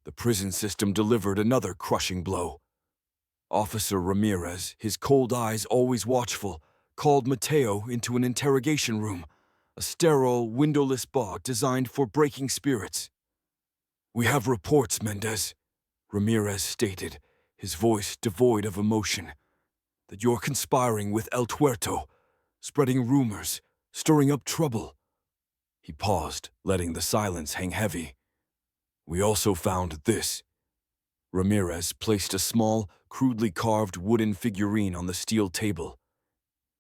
the prison system delivered another crushing blow. Officer Ramirez, his cold eyes always watchful, called Mateo into an interrogation room, a sterile, windowless box designed for breaking spirits. "We have reports, Mendez," Ramirez stated, his voice devoid of emotion, "that you're conspiring with El Tuerto, spreading rumors, stirring up trouble." He paused, letting the silence hang heavy. "We also found this." Ramirez placed a small, crudely carved wooden figurine on the steel table.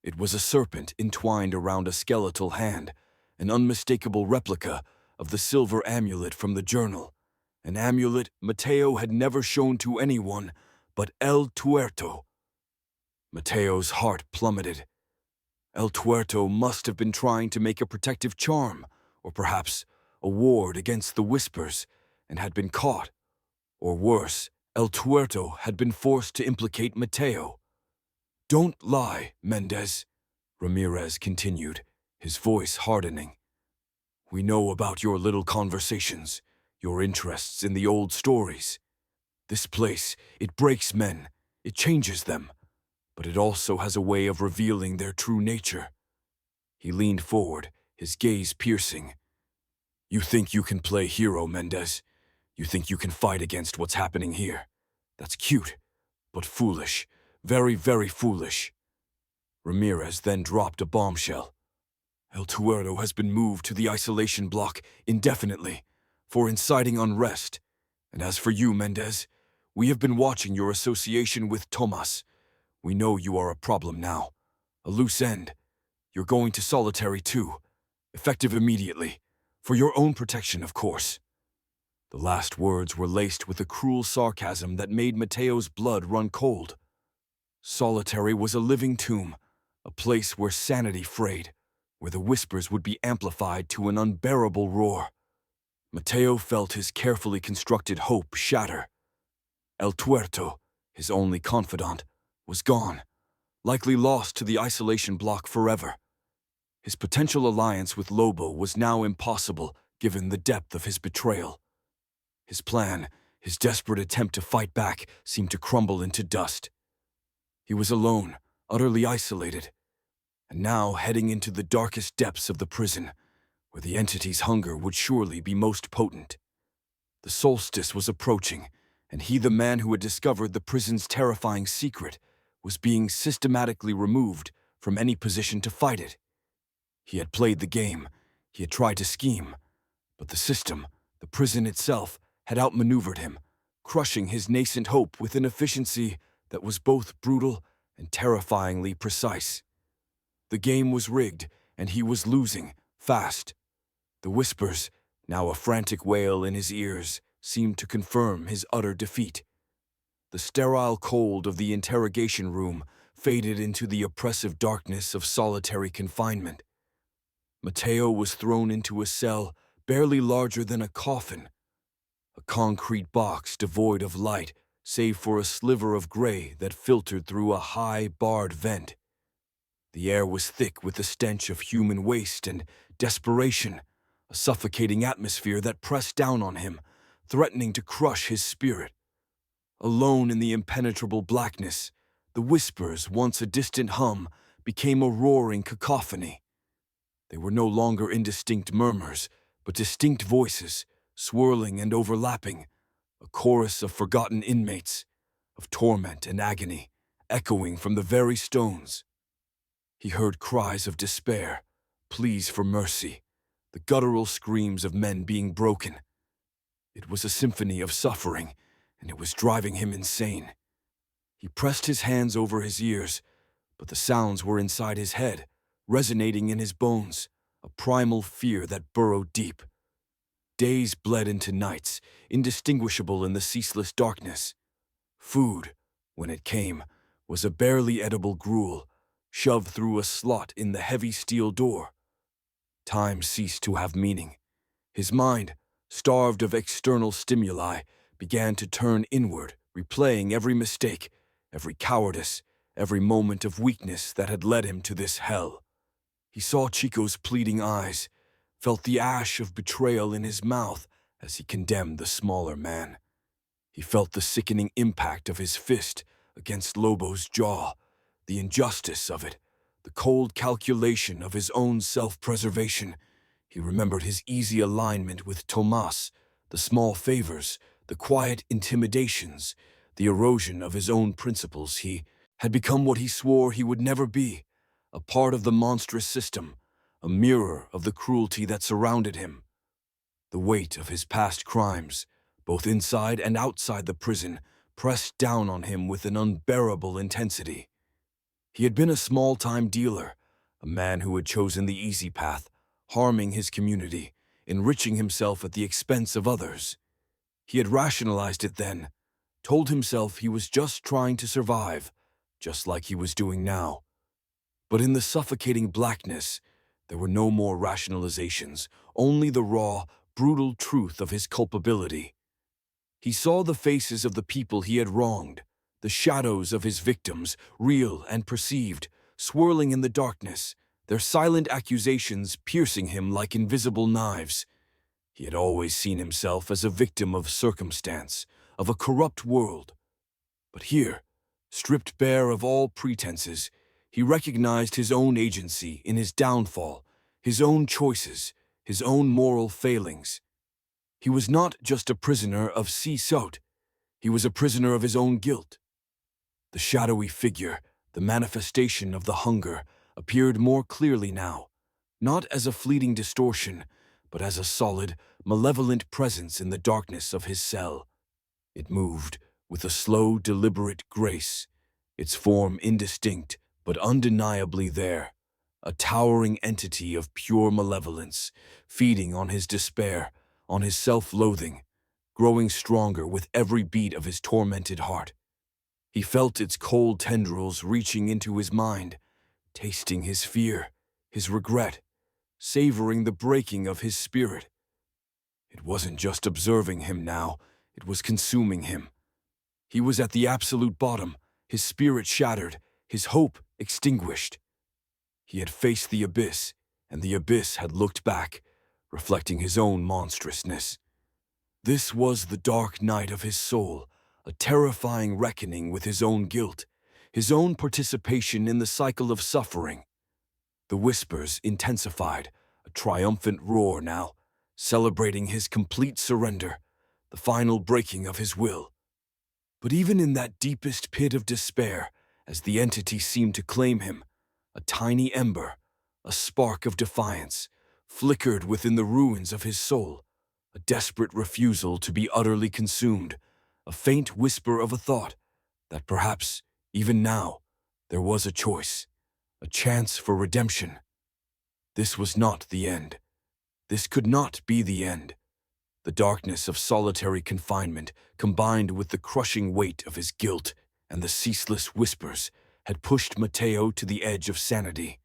It was a serpent entwined around a skeletal hand, an unmistakable replica of the silver amulet from the journal, an amulet Mateo had never shown to anyone but El Tuerto. Mateo's heart plummeted. El Tuerto must have been trying to make a protective charm, or perhaps a ward against the whispers, and had been caught. Or worse, El Tuerto had been forced to implicate Mateo. "Don't lie, Mendez," Ramirez continued, his voice hardening. "We know about your little conversations, your interests in the old stories. This place, it breaks men, it changes them, but it also has a way of revealing their true nature." He leaned forward, his gaze piercing. "You think you can play hero, Mendez? You think you can fight against what's happening here? That's cute, but foolish, very, very foolish." Ramirez then dropped a bombshell. "El Tuerto has been moved to the isolation block indefinitely for inciting unrest. And as for you, Mendez, we have been watching your association with Tomas. We know you are a problem now, a loose end. You're going to solitary too. Effective immediately. For your own protection, of course." The last words were laced with a cruel sarcasm that made Mateo's blood run cold. Solitary was a living tomb, a place where sanity frayed, where the whispers would be amplified to an unbearable roar. Mateo felt his carefully constructed hope shatter. El Tuerto, his only confidant, was gone, likely lost to the isolation block forever. His potential alliance with Lobo was now impossible given the depth of his betrayal. His plan, his desperate attempt to fight back, seemed to crumble into dust. He was alone, utterly isolated, and now heading into the darkest depths of the prison, where the entity's hunger would surely be most potent. The solstice was approaching, and he, the man who had discovered the prison's terrifying secret, was being systematically removed from any position to fight it. He had played the game, he had tried to scheme, but the system, the prison itself, had outmaneuvered him, crushing his nascent hope with an efficiency that was both brutal and terrifyingly precise. The game was rigged, and he was losing, fast. The whispers, now a frantic wail in his ears, seemed to confirm his utter defeat. The sterile cold of the interrogation room faded into the oppressive darkness of solitary confinement. Mateo was thrown into a cell barely larger than a coffin, a concrete box devoid of light save for a sliver of gray that filtered through a high, barred vent. The air was thick with the stench of human waste and desperation, a suffocating atmosphere that pressed down on him, threatening to crush his spirit. Alone in the impenetrable blackness, the whispers, once a distant hum, became a roaring cacophony. They were no longer indistinct murmurs, but distinct voices, swirling and overlapping, a chorus of forgotten inmates, of torment and agony, echoing from the very stones. He heard cries of despair, pleas for mercy, the guttural screams of men being broken. It was a symphony of suffering, and it was driving him insane. He pressed his hands over his ears, but the sounds were inside his head, resonating in his bones, a primal fear that burrowed deep. Days bled into nights, indistinguishable in the ceaseless darkness. Food, when it came, was a barely edible gruel, shoved through a slot in the heavy steel door. Time ceased to have meaning. His mind, starved of external stimuli, began to turn inward, replaying every mistake, every cowardice, every moment of weakness that had led him to this hell. He saw Chico's pleading eyes, felt the ash of betrayal in his mouth as he condemned the smaller man. He felt the sickening impact of his fist against Lobo's jaw, the injustice of it, the cold calculation of his own self-preservation. He remembered his easy alignment with Tomas, the small favors, the quiet intimidations, the erosion of his own principles. He had become what he swore he would never be, a part of the monstrous system, a mirror of the cruelty that surrounded him. The weight of his past crimes, both inside and outside the prison, pressed down on him with an unbearable intensity. He had been a small-time dealer, a man who had chosen the easy path, harming his community, enriching himself at the expense of others. He had rationalized it then, told himself he was just trying to survive, just like he was doing now. But in the suffocating blackness, there were no more rationalizations, only the raw, brutal truth of his culpability. He saw the faces of the people he had wronged, the shadows of his victims, real and perceived, swirling in the darkness, their silent accusations piercing him like invisible knives. He had always seen himself as a victim of circumstance, of a corrupt world. But here, stripped bare of all pretenses, he recognized his own agency in his downfall, his own choices, his own moral failings. He was not just a prisoner of CECOT, he was a prisoner of his own guilt. The shadowy figure, the manifestation of the hunger, appeared more clearly now, not as a fleeting distortion, but as a solid, malevolent presence in the darkness of his cell. It moved with a slow, deliberate grace, its form indistinct but undeniably there, a towering entity of pure malevolence, feeding on his despair, on his self-loathing, growing stronger with every beat of his tormented heart. He felt its cold tendrils reaching into his mind, tasting his fear, his regret, savoring the breaking of his spirit. It wasn't just observing him now, it was consuming him. He was at the absolute bottom, his spirit shattered, his hope extinguished. He had faced the abyss, and the abyss had looked back, reflecting his own monstrousness. This was the dark night of his soul, a terrifying reckoning with his own guilt, his own participation in the cycle of suffering. The whispers intensified, a triumphant roar now, celebrating his complete surrender, the final breaking of his will. But even in that deepest pit of despair, as the entity seemed to claim him, a tiny ember, a spark of defiance, flickered within the ruins of his soul, a desperate refusal to be utterly consumed, a faint whisper of a thought that perhaps, even now, there was a choice, a chance for redemption. This was not the end. This could not be the end. The darkness of solitary confinement, combined with the crushing weight of his guilt and the ceaseless whispers, had pushed Mateo to the edge of sanity.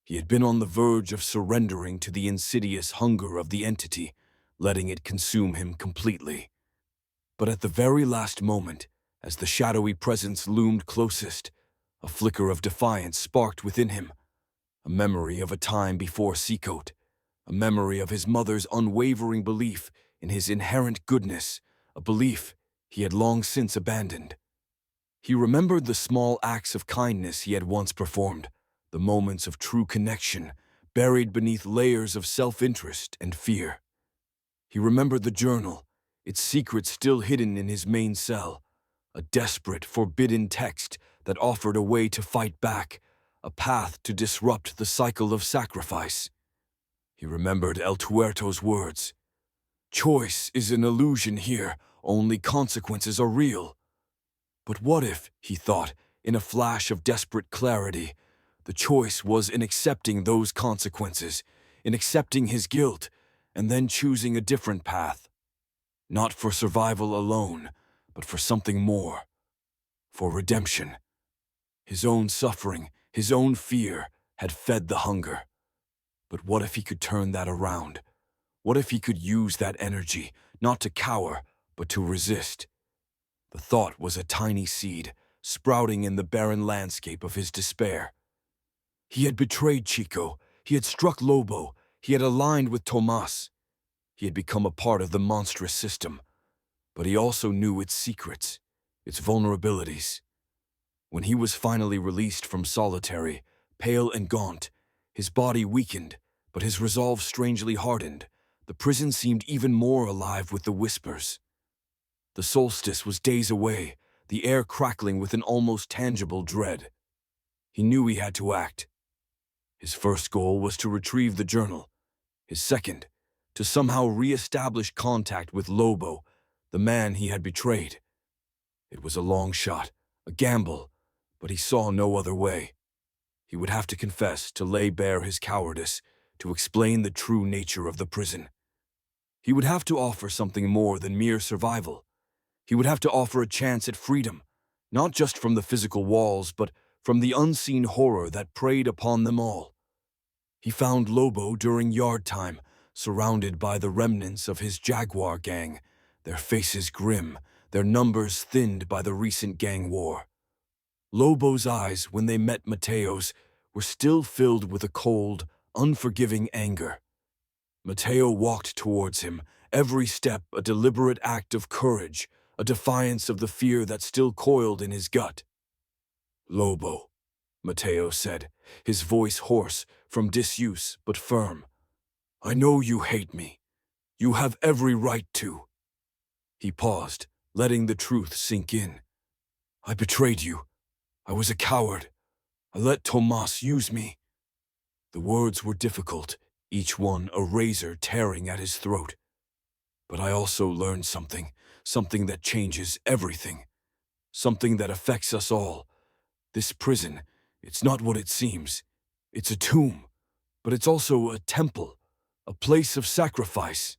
He had been on the verge of surrendering to the insidious hunger of the entity, letting it consume him completely. But at the very last moment, as the shadowy presence loomed closest, a flicker of defiance sparked within him, a memory of a time before CECOT, a memory of his mother's unwavering belief in his inherent goodness, a belief he had long since abandoned. He remembered the small acts of kindness he had once performed, the moments of true connection buried beneath layers of self-interest and fear. He remembered the journal, its secrets still hidden in his main cell, a desperate, forbidden text that offered a way to fight back, a path to disrupt the cycle of sacrifice. He remembered El Tuerto's words. Choice is an illusion here, only consequences are real. But what if, he thought, in a flash of desperate clarity, the choice was in accepting those consequences, in accepting his guilt, and then choosing a different path. Not for survival alone, but for something more. For redemption. His own suffering, his own fear, had fed the hunger. But what if he could turn that around? What if he could use that energy, not to cower, but to resist? The thought was a tiny seed, sprouting in the barren landscape of his despair. He had betrayed Chico, he had struck Lobo, he had aligned with Tomas. He had become a part of the monstrous system, but he also knew its secrets, its vulnerabilities. When he was finally released from solitary, pale and gaunt, his body weakened, but his resolve strangely hardened, the prison seemed even more alive with the whispers. The solstice was days away, the air crackling with an almost tangible dread. He knew he had to act. His first goal was to retrieve the journal. His second, to somehow re-establish contact with Lobo, the man he had betrayed. It was a long shot, a gamble, but he saw no other way. He would have to confess, to lay bare his cowardice, to explain the true nature of the prison. He would have to offer something more than mere survival. He would have to offer a chance at freedom, not just from the physical walls, but from the unseen horror that preyed upon them all. He found Lobo during yard time, surrounded by the remnants of his Jaguar gang, their faces grim, their numbers thinned by the recent gang war. Lobo's eyes, when they met Mateo's, were still filled with a cold, unforgiving anger. Mateo walked towards him, every step a deliberate act of courage, a defiance of the fear that still coiled in his gut. Lobo, Mateo said, his voice hoarse from disuse but firm. I know you hate me. You have every right to. He paused, letting the truth sink in. I betrayed you. I was a coward. I let Tomas use me. The words were difficult, each one a razor tearing at his throat. But I also learned something that changes everything. Something that affects us all. This prison, it's not what it seems. It's a tomb, but it's also a temple, a place of sacrifice.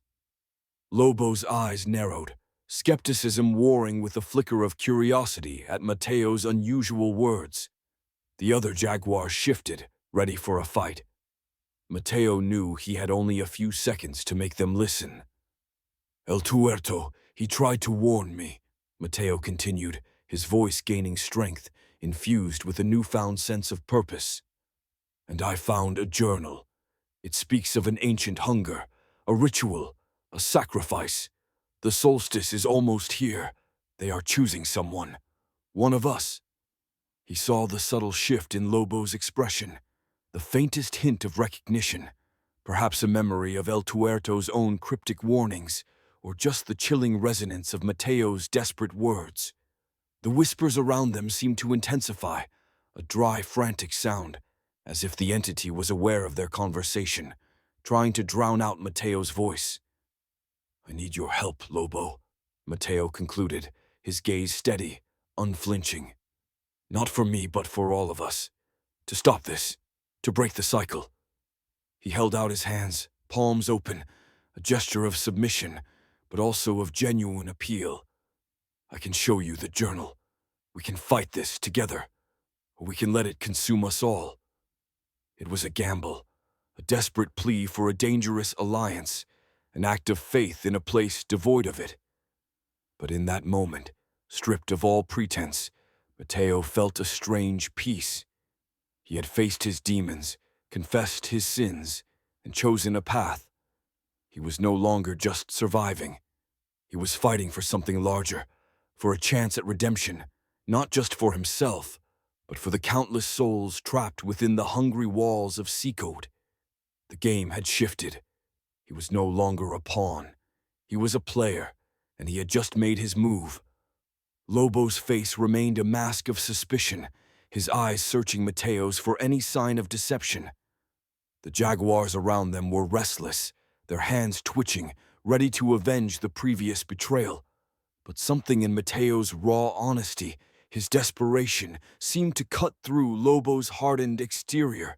Lobo's eyes narrowed, skepticism warring with a flicker of curiosity at Mateo's unusual words. The other jaguars shifted, ready for a fight. Mateo knew he had only a few seconds to make them listen. El Tuerto, he tried to warn me, Mateo continued, his voice gaining strength, infused with a newfound sense of purpose. And I found a journal. It speaks of an ancient hunger, a ritual, a sacrifice. The solstice is almost here. They are choosing someone. One of us. He saw the subtle shift in Lobo's expression, the faintest hint of recognition, perhaps a memory of El Tuerto's own cryptic warnings, or just the chilling resonance of Mateo's desperate words. The whispers around them seemed to intensify, a dry, frantic sound, as if the entity was aware of their conversation, trying to drown out Mateo's voice. I need your help, Lobo, Mateo concluded, his gaze steady, unflinching. Not for me, but for all of us. To stop this, to break the cycle. He held out his hands, palms open, a gesture of submission, but also of genuine appeal. I can show you the journal. We can fight this together, or we can let it consume us all. It was a gamble, a desperate plea for a dangerous alliance, an act of faith in a place devoid of it. But in that moment, stripped of all pretense, Mateo felt a strange peace. He had faced his demons, confessed his sins, and chosen a path. He was no longer just surviving. He was fighting for something larger, for a chance at redemption, not just for himself, but for the countless souls trapped within the hungry walls of CECOT. The game had shifted. He was no longer a pawn. He was a player, and he had just made his move. Lobo's face remained a mask of suspicion, his eyes searching Mateo's for any sign of deception. The jaguars around them were restless, their hands twitching, ready to avenge the previous betrayal. But something in Mateo's raw honesty, his desperation, seemed to cut through Lobo's hardened exterior.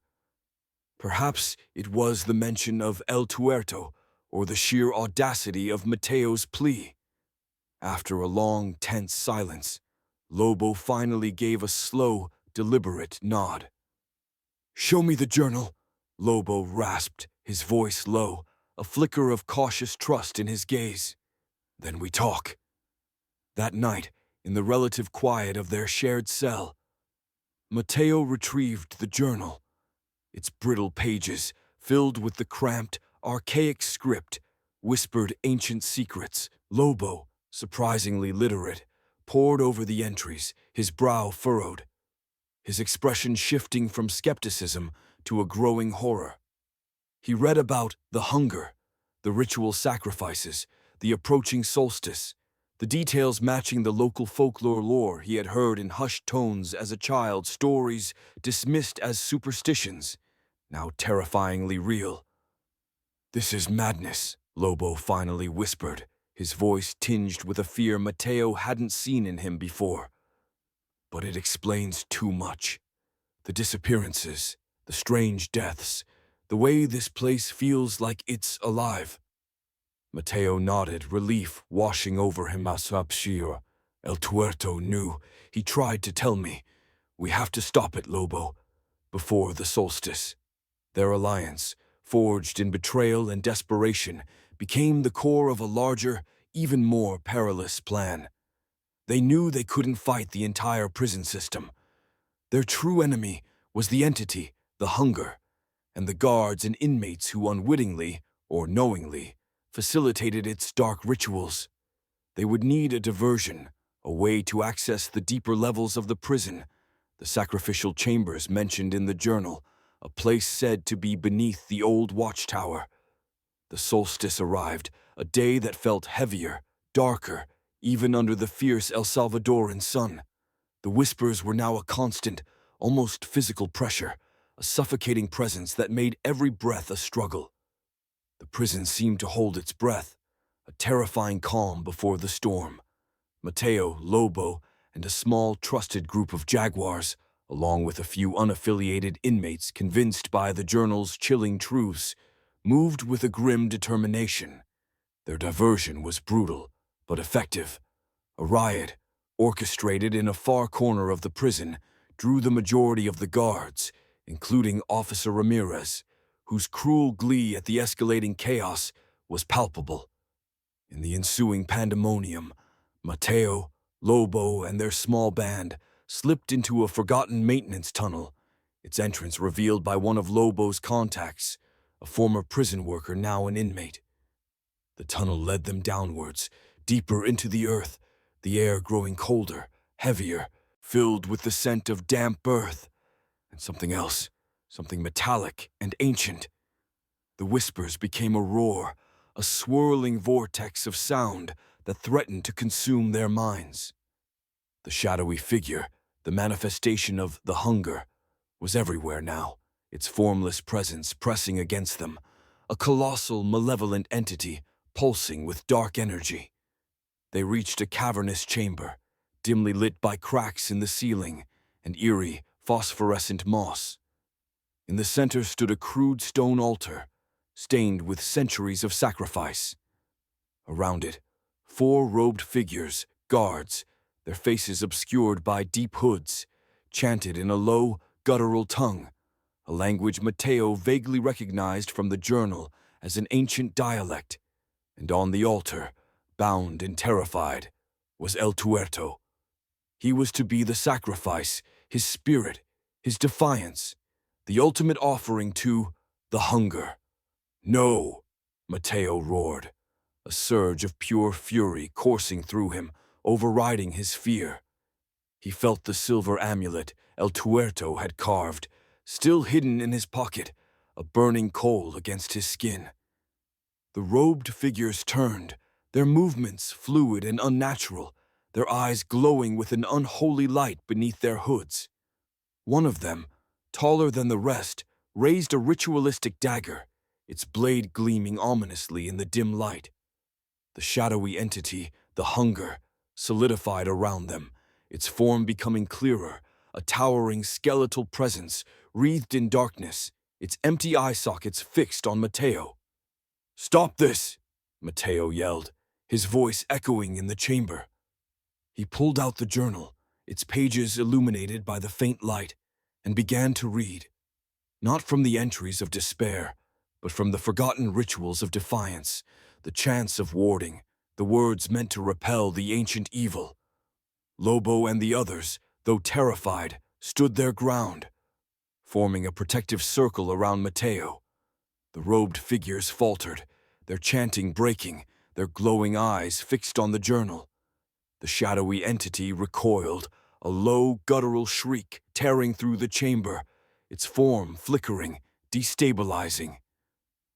Perhaps it was the mention of El Tuerto, or the sheer audacity of Mateo's plea. After a long, tense silence, Lobo finally gave a slow, deliberate nod. "Show me the journal," Lobo rasped, his voice low, a flicker of cautious trust in his gaze. "Then we talk." That night, in the relative quiet of their shared cell, Mateo retrieved the journal. Its brittle pages, filled with the cramped, archaic script, whispered ancient secrets. Lobo, surprisingly literate, pored over the entries, his brow furrowed, his expression shifting from skepticism to a growing horror. He read about the hunger, the ritual sacrifices, the approaching solstice, the details matching the local folklore lore he had heard in hushed tones as a child, stories dismissed as superstitions, now terrifyingly real. "This is madness," Lobo finally whispered, his voice tinged with a fear Mateo hadn't seen in him before. "But it explains too much. The disappearances, the strange deaths, the way this place feels like it's alive." Mateo nodded, relief washing over him. "Asapshir, El Tuerto knew. He tried to tell me. We have to stop it, Lobo, before the solstice." Their alliance, forged in betrayal and desperation, became the core of a larger, even more perilous plan. They knew they couldn't fight the entire prison system. Their true enemy was the entity, the hunger, and the guards and inmates who unwittingly, or knowingly, facilitated its dark rituals. They would need a diversion, a way to access the deeper levels of the prison, the sacrificial chambers mentioned in the journal, a place said to be beneath the old watchtower. The solstice arrived, a day that felt heavier, darker, even under the fierce El Salvadoran sun. The whispers were now a constant, almost physical pressure, a suffocating presence that made every breath a struggle. The prison seemed to hold its breath, a terrifying calm before the storm. Mateo, Lobo, and a small, trusted group of jaguars, along with a few unaffiliated inmates convinced by the journal's chilling truths, moved with a grim determination. Their diversion was brutal, but effective. A riot, orchestrated in a far corner of the prison, drew the majority of the guards, including Officer Ramirez, whose cruel glee at the escalating chaos was palpable. In the ensuing pandemonium, Mateo, Lobo, and their small band slipped into a forgotten maintenance tunnel, its entrance revealed by one of Lobo's contacts, a former prison worker now an inmate. The tunnel led them downwards, deeper into the earth, the air growing colder, heavier, filled with the scent of damp earth, and something else, something metallic and ancient. The whispers became a roar, a swirling vortex of sound that threatened to consume their minds. The shadowy figure, the manifestation of the hunger, was everywhere now, its formless presence pressing against them, a colossal, malevolent entity pulsing with dark energy. They reached a cavernous chamber, dimly lit by cracks in the ceiling and eerie, phosphorescent moss. In the center stood a crude stone altar, stained with centuries of sacrifice. Around it, 4 robed figures, guards, their faces obscured by deep hoods, chanted in a low, guttural tongue, a language Mateo vaguely recognized from the journal as an ancient dialect. And on the altar, bound and terrified, was El Tuerto. He was to be the sacrifice, his spirit, his defiance, the ultimate offering to the hunger. "No!" Mateo roared, a surge of pure fury coursing through him, overriding his fear. He felt the silver amulet El Tuerto had carved, still hidden in his pocket, a burning coal against his skin. The robed figures turned, their movements fluid and unnatural, their eyes glowing with an unholy light beneath their hoods. One of them, taller than the rest, raised a ritualistic dagger, its blade gleaming ominously in the dim light. The shadowy entity, the hunger, solidified around them, its form becoming clearer, a towering skeletal presence wreathed in darkness, its empty eye sockets fixed on Mateo. "Stop this!" Mateo yelled, his voice echoing in the chamber. He pulled out the journal, its pages illuminated by the faint light, and began to read. Not from the entries of despair, but from the forgotten rituals of defiance, the chants of warding, the words meant to repel the ancient evil. Lobo and the others, though terrified, stood their ground, forming a protective circle around Mateo. The robed figures faltered, their chanting breaking, their glowing eyes fixed on the journal. The shadowy entity recoiled, a low, guttural shriek tearing through the chamber, its form flickering, destabilizing.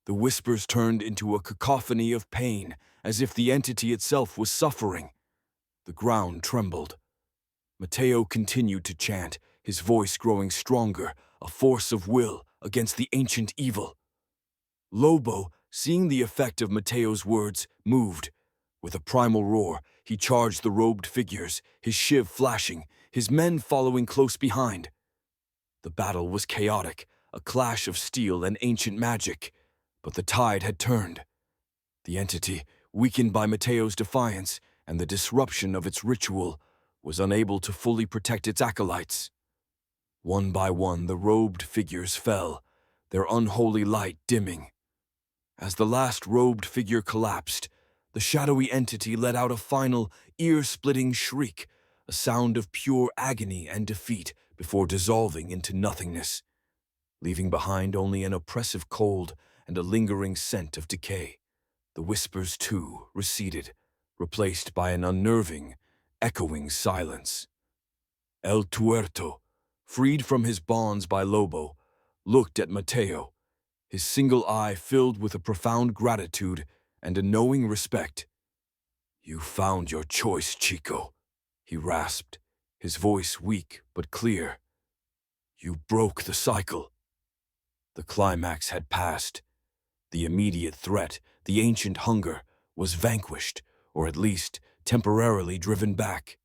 The whispers turned into a cacophony of pain, as if the entity itself was suffering. The ground trembled. Mateo continued to chant, his voice growing stronger, a force of will against the ancient evil. Lobo, seeing the effect of Mateo's words, moved. With a primal roar, he charged the robed figures, his shiv flashing, his men following close behind. The battle was chaotic, a clash of steel and ancient magic, but the tide had turned. The entity, weakened by Mateo's defiance and the disruption of its ritual, was unable to fully protect its acolytes. One by one, the robed figures fell, their unholy light dimming. As the last robed figure collapsed, the shadowy entity let out a final, ear-splitting shriek, a sound of pure agony and defeat before dissolving into nothingness, leaving behind only an oppressive cold and a lingering scent of decay. The whispers, too, receded, replaced by an unnerving, echoing silence. El Tuerto, freed from his bonds by Lobo, looked at Mateo, his single eye filled with a profound gratitude and a knowing respect. "You found your choice, Chico," he rasped, his voice weak but clear. "You broke the cycle." The climax had passed. The immediate threat, the ancient hunger, was vanquished, or at least temporarily driven back.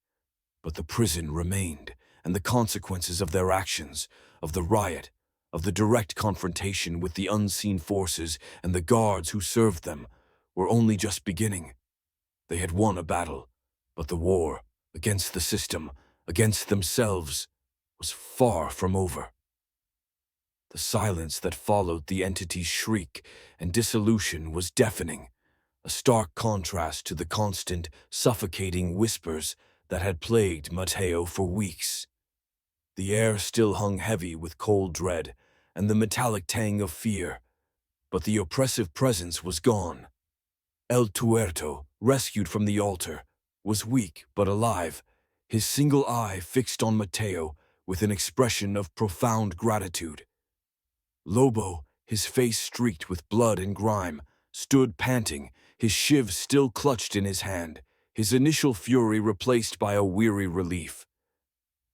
But the prison remained, and the consequences of their actions, of the riot, of the direct confrontation with the unseen forces and the guards who served them, were only just beginning. They had won a battle, but the war, against the system, against themselves, was far from over. The silence that followed the entity's shriek and dissolution was deafening, a stark contrast to the constant, suffocating whispers that had plagued Mateo for weeks. The air still hung heavy with cold dread and the metallic tang of fear, but the oppressive presence was gone. El Tuerto, rescued from the altar, was weak but alive, his single eye fixed on Mateo with an expression of profound gratitude. Lobo, his face streaked with blood and grime, stood panting, his shiv still clutched in his hand, his initial fury replaced by a weary relief.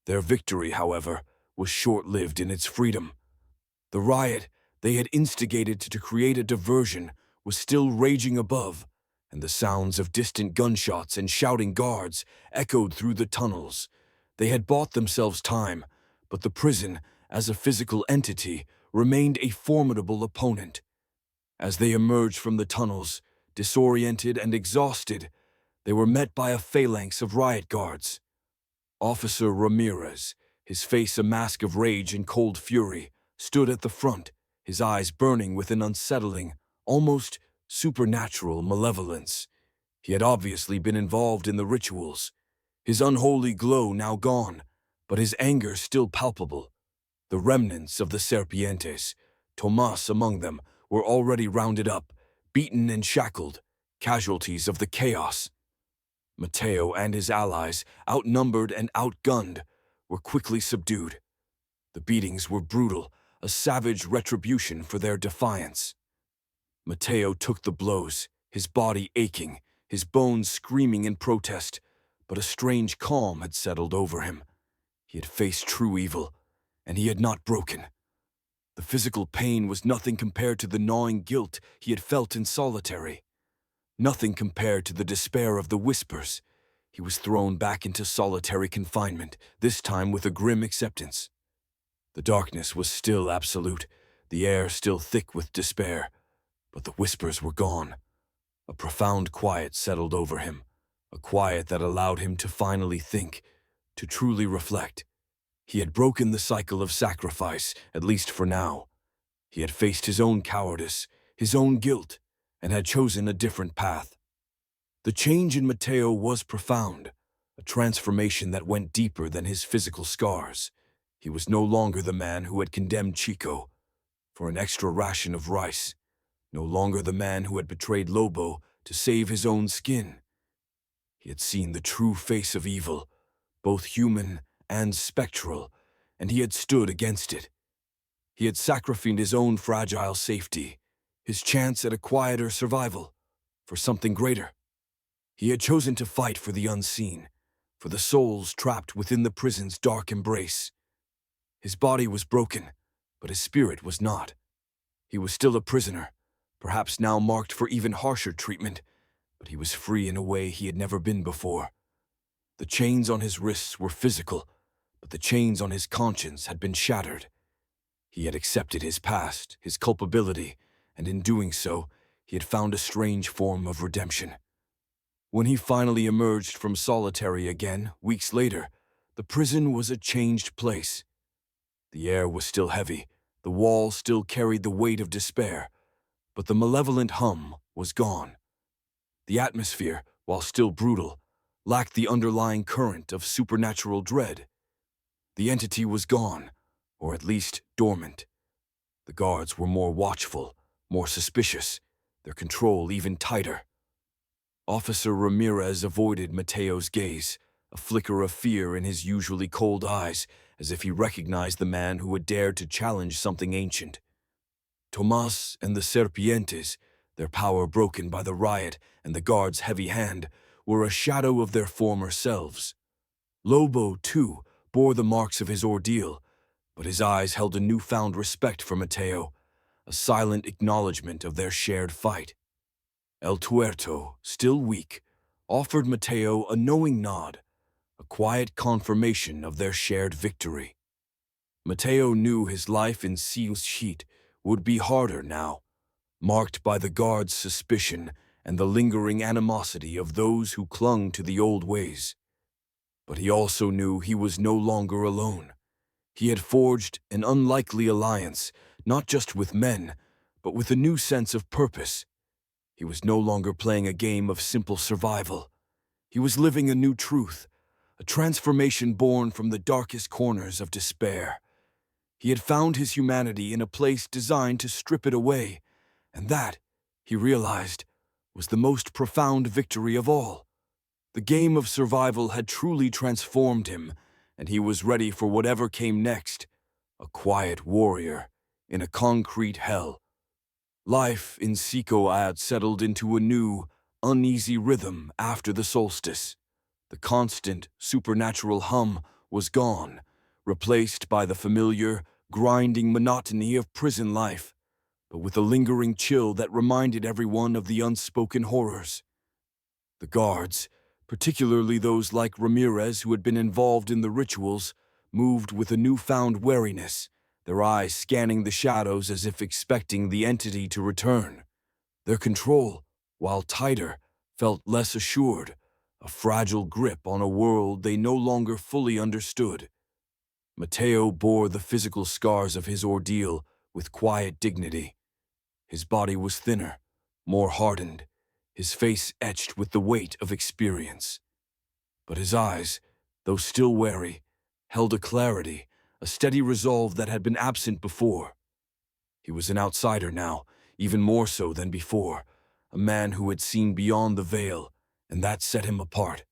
Their victory, however, was short-lived in its freedom. The riot they had instigated to create a diversion was still raging above, and the sounds of distant gunshots and shouting guards echoed through the tunnels. They had bought themselves time, but the prison, as a physical entity, remained a formidable opponent. As they emerged from the tunnels, disoriented and exhausted, they were met by a phalanx of riot guards. Officer Ramirez, his face a mask of rage and cold fury, stood at the front, his eyes burning with an unsettling, almost supernatural malevolence. He had obviously been involved in the rituals, his unholy glow now gone, but his anger still palpable. The remnants of the Serpientes, Tomas among them, were already rounded up, beaten and shackled, casualties of the chaos. Mateo and his allies, outnumbered and outgunned, were quickly subdued. The beatings were brutal, a savage retribution for their defiance. Mateo took the blows, his body aching, his bones screaming in protest, but a strange calm had settled over him. He had faced true evil, and he had not broken. The physical pain was nothing compared to the gnawing guilt he had felt in solitary. Nothing compared to the despair of the whispers. He was thrown back into solitary confinement, this time with a grim acceptance. The darkness was still absolute, the air still thick with despair, but the whispers were gone. A profound quiet settled over him, a quiet that allowed him to finally think, to truly reflect. He had broken the cycle of sacrifice, at least for now. He had faced his own cowardice, his own guilt, and had chosen a different path. The change in Mateo was profound, a transformation that went deeper than his physical scars. He was no longer the man who had condemned Chico for an extra ration of rice, no longer the man who had betrayed Lobo to save his own skin. He had seen the true face of evil, both human and spectral, and he had stood against it. He had sacrificed his own fragile safety, his chance at a quieter survival, for something greater. He had chosen to fight for the unseen, for the souls trapped within the prison's dark embrace. His body was broken, but his spirit was not. He was still a prisoner, perhaps now marked for even harsher treatment, but he was free in a way he had never been before. The chains on his wrists were physical, but the chains on his conscience had been shattered. He had accepted his past, his culpability, and in doing so, he had found a strange form of redemption. When he finally emerged from solitary again, weeks later, the prison was a changed place. The air was still heavy, the walls still carried the weight of despair, but the malevolent hum was gone. The atmosphere, while still brutal, lacked the underlying current of supernatural dread. The entity was gone, or at least dormant. The guards were more watchful, more suspicious, their control even tighter. Officer Ramirez avoided Mateo's gaze, a flicker of fear in his usually cold eyes, as if he recognized the man who had dared to challenge something ancient. Tomas and the Serpientes, their power broken by the riot and the guard's heavy hand, were a shadow of their former selves. Lobo, too, bore the marks of his ordeal, but his eyes held a newfound respect for Mateo, a silent acknowledgement of their shared fight. El Tuerto, still weak, offered Mateo a knowing nod, a quiet confirmation of their shared victory. Mateo knew his life in CECOT would be harder now, marked by the guards' suspicion and the lingering animosity of those who clung to the old ways. But he also knew he was no longer alone. He had forged an unlikely alliance, not just with men, but with a new sense of purpose. He was no longer playing a game of simple survival. He was living a new truth, a transformation born from the darkest corners of despair. He had found his humanity in a place designed to strip it away, and that, he realized, was the most profound victory of all. The game of survival had truly transformed him, and he was ready for whatever came next, a quiet warrior in a concrete hell. Life in CECOT settled into a new, uneasy rhythm after the solstice. The constant, supernatural hum was gone, replaced by the familiar, grinding monotony of prison life, but with a lingering chill that reminded everyone of the unspoken horrors. The guards, particularly those like Ramirez who had been involved in the rituals, moved with a newfound wariness, their eyes scanning the shadows as if expecting the entity to return. Their control, while tighter, felt less assured, a fragile grip on a world they no longer fully understood. Mateo bore the physical scars of his ordeal with quiet dignity. His body was thinner, more hardened, his face etched with the weight of experience. But his eyes, though still wary, held a clarity, a steady resolve that had been absent before. He was an outsider now, even more so than before, a man who had seen beyond the veil, and that set him apart.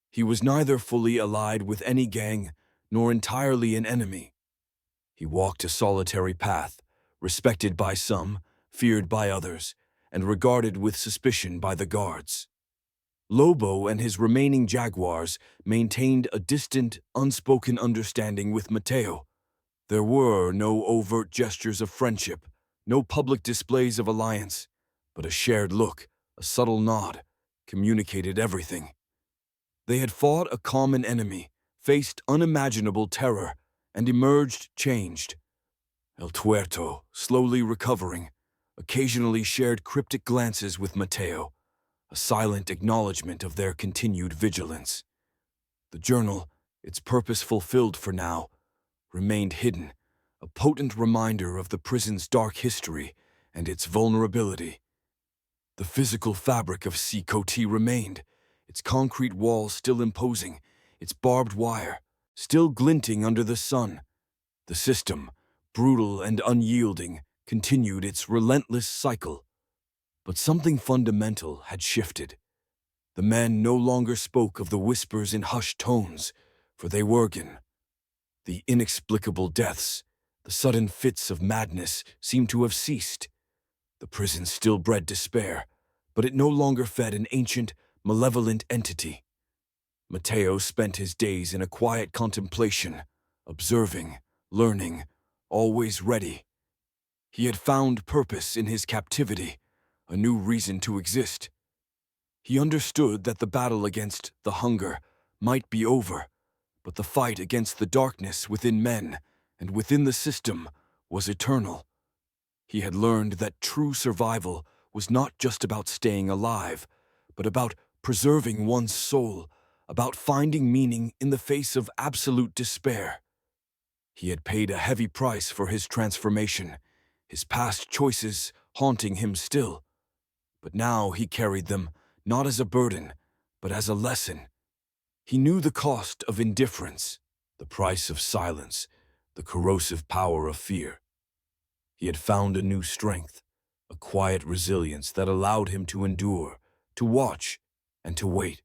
He was neither fully allied with any gang, nor entirely an enemy. He walked a solitary path, respected by some, feared by others, and regarded with suspicion by the guards. Lobo and his remaining jaguars maintained a distant, unspoken understanding with Mateo. There were no overt gestures of friendship, no public displays of alliance, but a shared look, a subtle nod, communicated everything. They had fought a common enemy, faced unimaginable terror, and emerged changed. El Tuerto, slowly recovering, occasionally shared cryptic glances with Mateo, a silent acknowledgement of their continued vigilance. The journal, its purpose fulfilled for now, remained hidden, a potent reminder of the prison's dark history and its vulnerability. The physical fabric of CECOT remained, its concrete walls still imposing, its barbed wire still glinting under the sun. The system, brutal and unyielding, continued its relentless cycle. But something fundamental had shifted. The men no longer spoke of the whispers in hushed tones, for they were gone. The inexplicable deaths, the sudden fits of madness seemed to have ceased. The prison still bred despair, but it no longer fed an ancient, malevolent entity. Mateo spent his days in a quiet contemplation, observing, learning, always ready. He had found purpose in his captivity, a new reason to exist. He understood that the battle against the hunger might be over, but the fight against the darkness within men and within the system was eternal. He had learned that true survival was not just about staying alive, but about preserving one's soul, about finding meaning in the face of absolute despair. He had paid a heavy price for his transformation, his past choices haunting him still. But now he carried them, not as a burden, but as a lesson. He knew the cost of indifference, the price of silence, the corrosive power of fear. He had found a new strength, a quiet resilience that allowed him to endure, to watch, and to wait.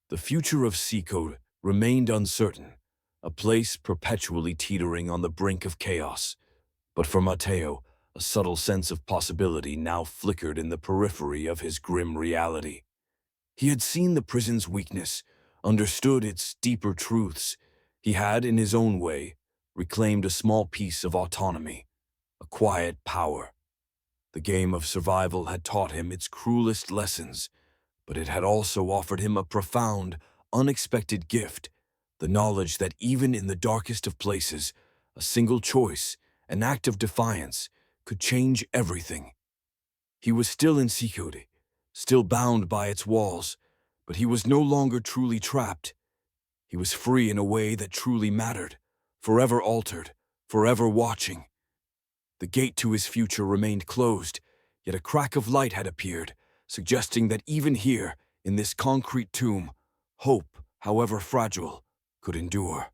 The future of CECOT remained uncertain, a place perpetually teetering on the brink of chaos. But for Mateo, a subtle sense of possibility now flickered in the periphery of his grim reality. He had seen the prison's weakness, understood its deeper truths. He had, in his own way, reclaimed a small piece of autonomy, a quiet power. The game of survival had taught him its cruelest lessons, but it had also offered him a profound, unexpected gift, the knowledge that even in the darkest of places, a single choice, an act of defiance, could change everything. He was still in CECOT, still bound by its walls, but he was no longer truly trapped. He was free in a way that truly mattered, forever altered, forever watching. The gate to his future remained closed, yet a crack of light had appeared, suggesting that even here, in this concrete tomb, hope, however fragile, could endure.